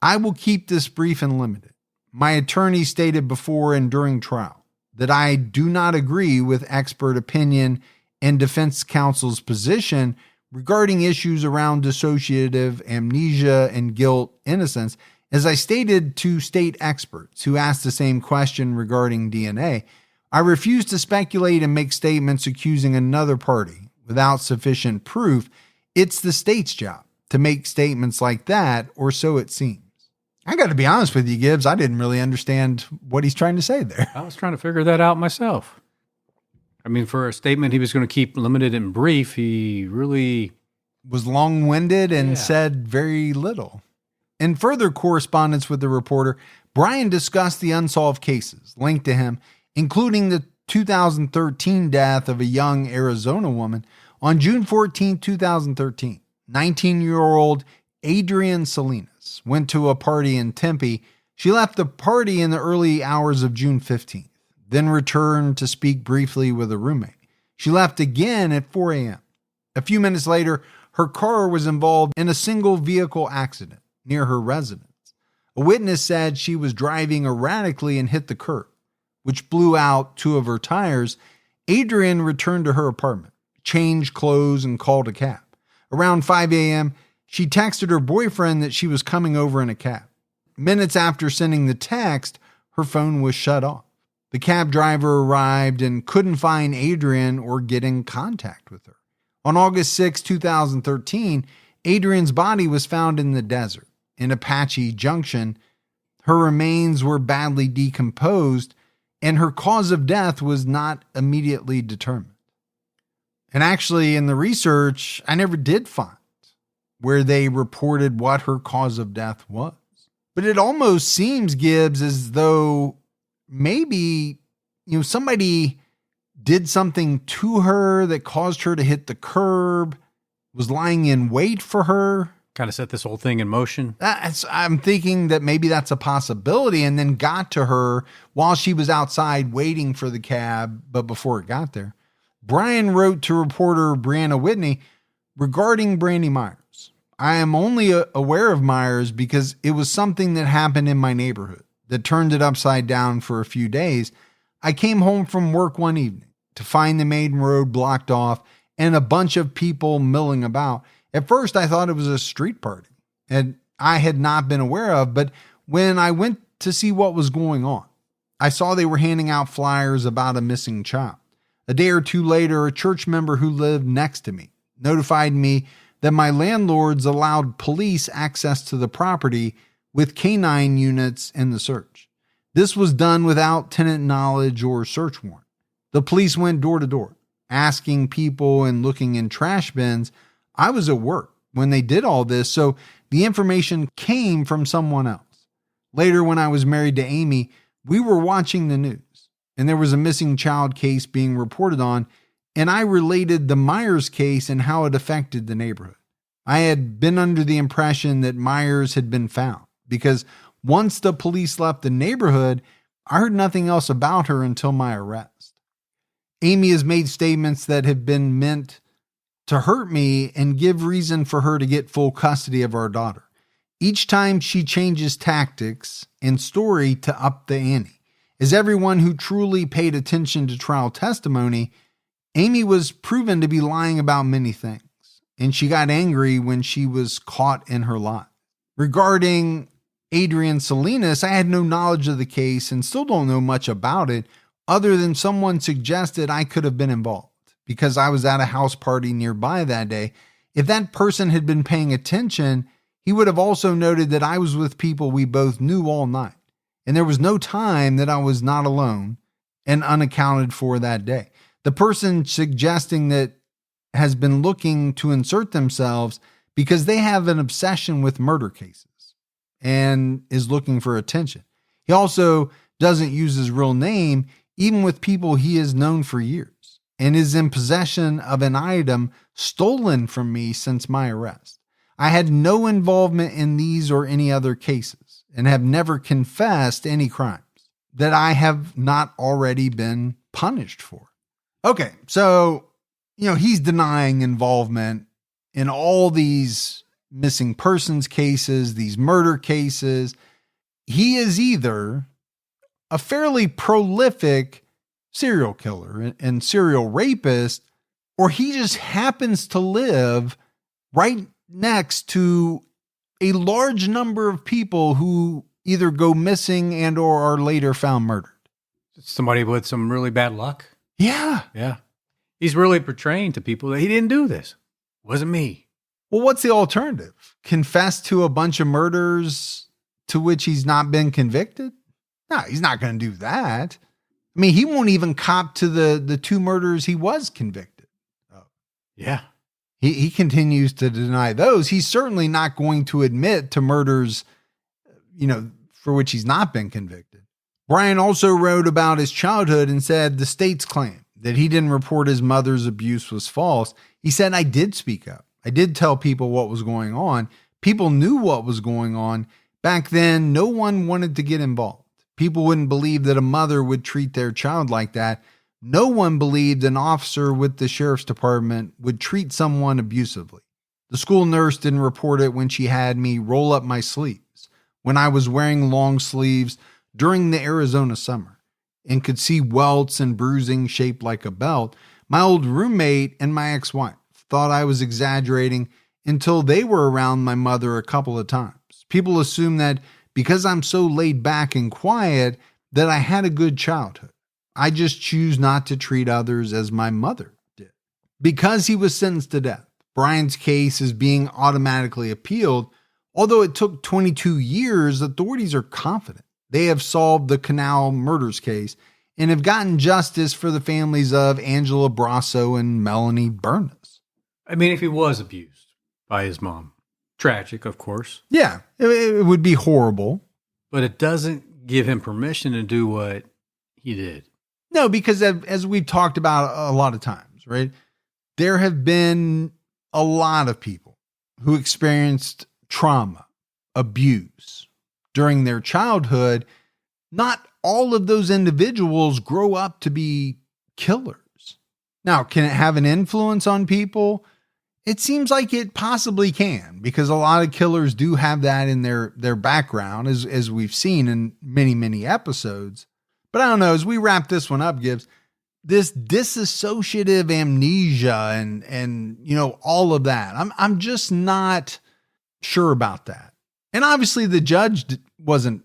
"I will keep this brief and limited. My attorney stated before and during trial that I do not agree with expert opinion and defense counsel's position regarding issues around dissociative amnesia and guilt innocence. As I stated to state experts who asked the same question regarding DNA, I refuse to speculate and make statements accusing another party without sufficient proof. It's the state's job to make statements like that, or so it seems. I got to be honest with you, Gibbs, I didn't really understand what he's trying to say there. I was trying to figure that out myself. I mean, for a statement he was going to keep limited and brief, he really was long-winded and said very little. In further correspondence with the reporter, Bryan discussed the unsolved cases linked to him, including the 2013 death of a young Arizona woman. On June 14, 2013, 19-year-old Adrienne Salinas went to a party in Tempe. She left the party in the early hours of June 15th, then returned to speak briefly with a roommate. She left again at 4 a.m. A few minutes later, her car was involved in a single vehicle accident near her residence. A witness said she was driving erratically and hit the curb, which blew out 2 of her tires. Adrienne returned to her apartment, changed clothes, and called a cab. Around 5 a.m., she texted her boyfriend that she was coming over in a cab. Minutes after sending the text, her phone was shut off. The cab driver arrived and couldn't find Adrienne or get in contact with her. On August 6, 2013, Adrienne's body was found in the desert in Apache Junction. Her remains were badly decomposed, and her cause of death was not immediately determined. And actually, in the research, I never did find where they reported what her cause of death was. But it almost seems, Gibbs, as though maybe, somebody did something to her that caused her to hit the curb, was lying in wait for her. kind of set this whole thing in motion. I'm thinking that maybe that's a possibility, and then got to her while she was outside waiting for the cab, but before it got there. Bryan wrote to reporter Brianna Whitney regarding Brandy Myers. I am only aware of Myers because it was something that happened in my neighborhood that turned it upside down for a few days. I came home from work one evening to find the main road blocked off and a bunch of people milling about. At first, I thought it was a street party and I had not been aware of, but when I went to see what was going on, I saw they were handing out flyers about a missing child. A day or two later, a church member who lived next to me notified me that my landlords allowed police access to the property with canine units in the search. This was done without tenant knowledge or search warrant. The police went door to door, asking people and looking in trash bins. I was at work when they did all this, so the information came from someone else. Later, when I was married to Amy, we were watching the news, and there was a missing child case being reported on, and I related the Myers case and how it affected the neighborhood. I had been under the impression that Myers had been found because once the police left the neighborhood, I heard nothing else about her until my arrest. Amy has made statements that have been meant to hurt me and give reason for her to get full custody of our daughter. Each time she changes tactics and story to up the ante. As everyone who truly paid attention to trial testimony, Amy was proven to be lying about many things, and she got angry when she was caught in her lie. Regarding Adrienne Salinas, I had no knowledge of the case and still don't know much about it, other than someone suggested I could have been involved because I was at a house party nearby that day. If that person had been paying attention, he would have also noted that I was with people we both knew all night, and there was no time that I was not alone and unaccounted for that day. The person suggesting that has been looking to insert themselves because they have an obsession with murder cases and is looking for attention. He also doesn't use his real name, even with people he has known for years, and is in possession of an item stolen from me since my arrest. I had no involvement in these or any other cases and have never confessed any crimes that I have not already been punished for. Okay, so, he's denying involvement in all these missing persons cases, these murder cases. He is either a fairly prolific serial killer and serial rapist, or he just happens to live right next to a large number of people who either go missing and or are later found murdered. Somebody with some really bad luck. Yeah. Yeah. He's really portraying to people that he didn't do this. Wasn't me. Well, what's the alternative? Confess to a bunch of murders to which he's not been convicted? No, he's not going to do that. I mean, he won't even cop to the 2 murders he was convicted of. Yeah. He continues to deny those. He's certainly not going to admit to murders, for which he's not been convicted. Bryan also wrote about his childhood and said the state's claim that he didn't report his mother's abuse was false. He said, I did speak up. I did tell people what was going on. People knew what was going on. Back then, no one wanted to get involved. People wouldn't believe that a mother would treat their child like that. No one believed an officer with the sheriff's department would treat someone abusively. The school nurse didn't report it when she had me roll up my sleeves, when I was wearing long sleeves during the Arizona summer and could see welts and bruising shaped like a belt. My old roommate and my ex-wife thought I was exaggerating until they were around my mother a couple of times. People assume that because I'm so laid back and quiet that I had a good childhood. I just choose not to treat others as my mother did. Because he was sentenced to death, Bryan's case is being automatically appealed. Although it took 22 years, authorities are confident they have solved the Canal Murders case and have gotten justice for the families of Angela Brasso and Melanie Bernas. I mean, if he was abused by his mom, tragic, of course. Yeah, it would be horrible. But it doesn't give him permission to do what he did. No, because as we've talked about a lot of times, right? There have been a lot of people who experienced trauma, abuse during their childhood. Not all of those individuals grow up to be killers. Now, can it have an influence on people? It seems like it possibly can, because a lot of killers do have that in their background, as we've seen in many, many episodes. But I don't know, as we wrap this one up, Gibbs, this dissociative amnesia and all of that, I'm just not sure about that. And obviously the judge wasn't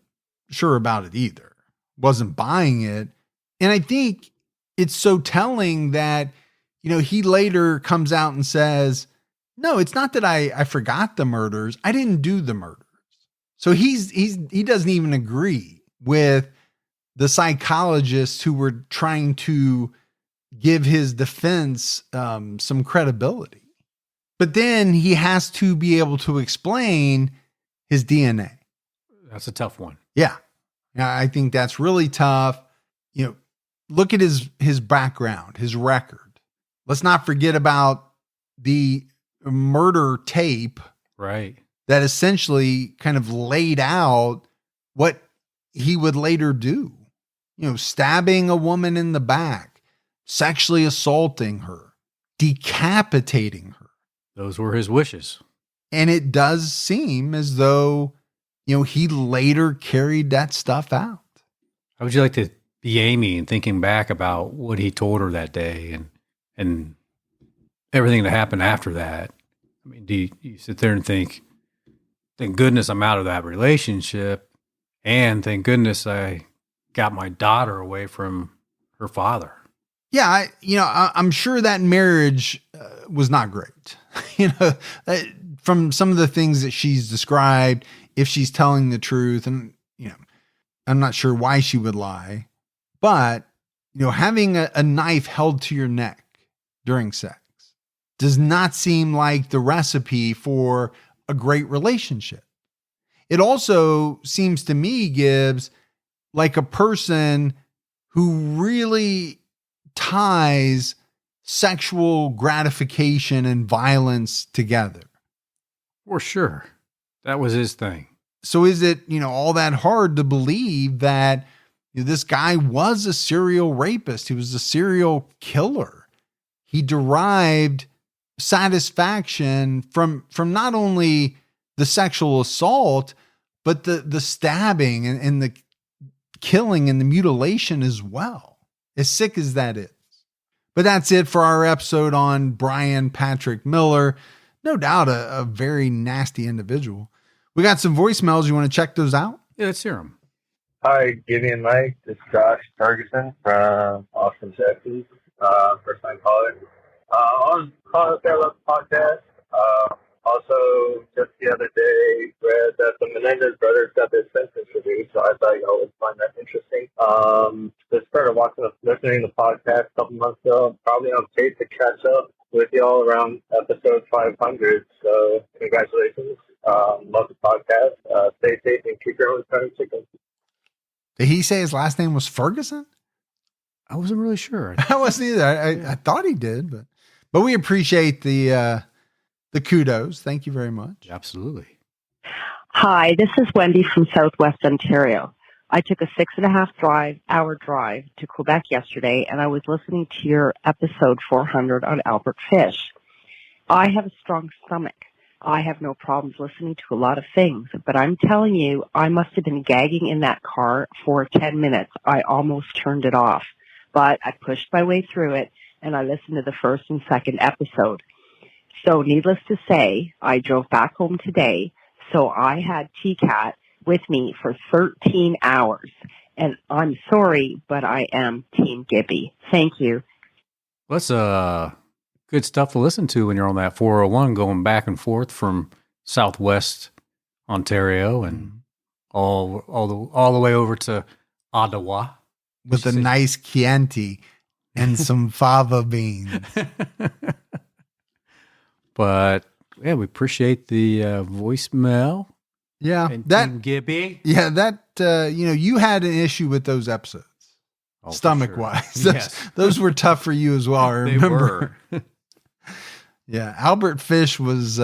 sure about it either, wasn't buying it. And I think it's so telling that, he later comes out and says, no, it's not that I forgot the murders. I didn't do the murders. So he doesn't even agree with the psychologists who were trying to give his defense some credibility. But then he has to be able to explain his DNA. That's a tough one. Yeah. I think that's really tough. Look at his background, his record. Let's not forget about the murder tape. Right. That essentially kind of laid out what he would later do. Stabbing a woman in the back, sexually assaulting her, decapitating her. Those were his wishes. And it does seem as though, he later carried that stuff out. How would you like to be Amy and thinking back about what he told her that day and everything that happened after that? I mean, do you sit there and think, thank goodness I'm out of that relationship, and thank goodness I got my daughter away from her father? Yeah, I'm sure that marriage was not great. From some of the things that she's described, if she's telling the truth, and I'm not sure why she would lie, but having a knife held to your neck during sex does not seem like the recipe for a great relationship. It also seems to me, Gibbs, like a person who really ties sexual gratification and violence together. For sure. That was his thing. So is it, all that hard to believe that this guy was a serial rapist? He was a serial killer. He derived satisfaction from not only the sexual assault, but the stabbing and the killing and the mutilation as well, as sick as that is. But that's it for our episode on Bryan Patrick Miller. No doubt a very nasty individual. We got some voicemails. You want to check those out? Yeah, let's hear them. Hi, Gibby and Mike. This is Josh Ferguson from Austin, Texas. First time caller. I was calling up there about the podcast. I was also just the other day read that the Menendez brothers got their sentence reduced, so I thought y'all would find that interesting. Just started listening to the podcast a couple months ago. Probably on pace to catch up with y'all around episode 500. So congratulations. Love the podcast. Stay safe and keep your own fried chicken. Did he say his last name was Ferguson? I wasn't really sure. I wasn't either. I thought he did, but we appreciate the kudos. Thank you very much. Absolutely. Hi, this is Wendy from Southwest Ontario. I took a 6.5-hour drive to Quebec yesterday, and I was listening to your episode 400 on Albert Fish. I have a strong stomach. I have no problems listening to a lot of things, but I'm telling you, I must have been gagging in that car for 10 minutes. I almost turned it off, but I pushed my way through it, and I listened to the first and second episode. So needless to say, I drove back home today, so I had TCAT with me for 13 hours. And I'm sorry, but I am Team Gibby. Thank you. That's good stuff to listen to when you're on that 401 going back and forth from Southwest Ontario and all the way over to Ottawa. With a nice Chianti and some fava beans. But yeah, we appreciate the voicemail. Yeah, And that Team Gibby. Yeah, that you had an issue with those episodes, Oh, for stomach wise. sure. Yes. Those were tough for you as well. I They remember. were. Yeah, Albert Fish was.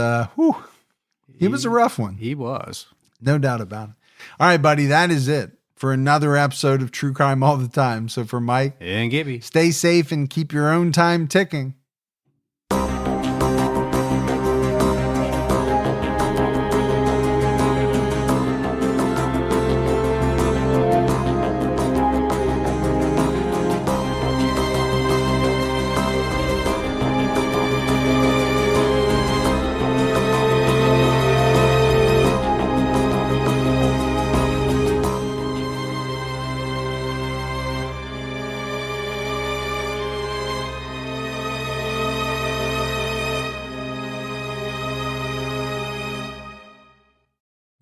He was a rough one. He was. No doubt about it. All right, buddy, that is it for another episode of True Crime All the Time. So for Mike And Gibby. stay safe and keep your own time ticking.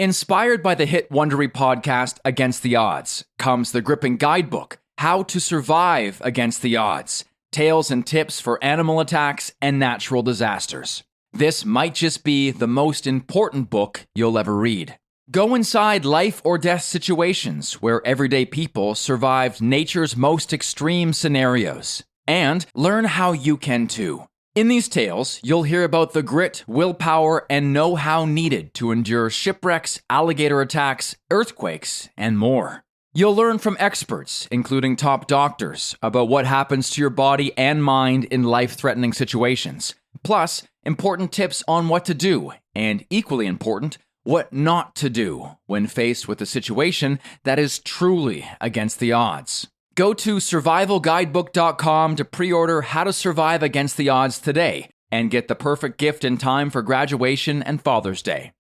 Inspired by the hit Wondery podcast Against the Odds comes the gripping guidebook, How to Survive Against the Odds, Tales and Tips for Animal Attacks and Natural Disasters. This might just be the most important book you'll ever read. Go inside life or death situations where everyday people survived nature's most extreme scenarios, and learn how you can too. In these tales, you'll hear about the grit, willpower, and know-how needed to endure shipwrecks, alligator attacks, earthquakes, and more. You'll learn from experts, including top doctors, about what happens to your body and mind in life-threatening situations. Plus, important tips on what to do, and equally important, what not to do when faced with a situation that is truly against the odds. Go to survivalguidebook.com to pre-order How to Survive Against the Odds today and get the perfect gift in time for graduation and Father's Day.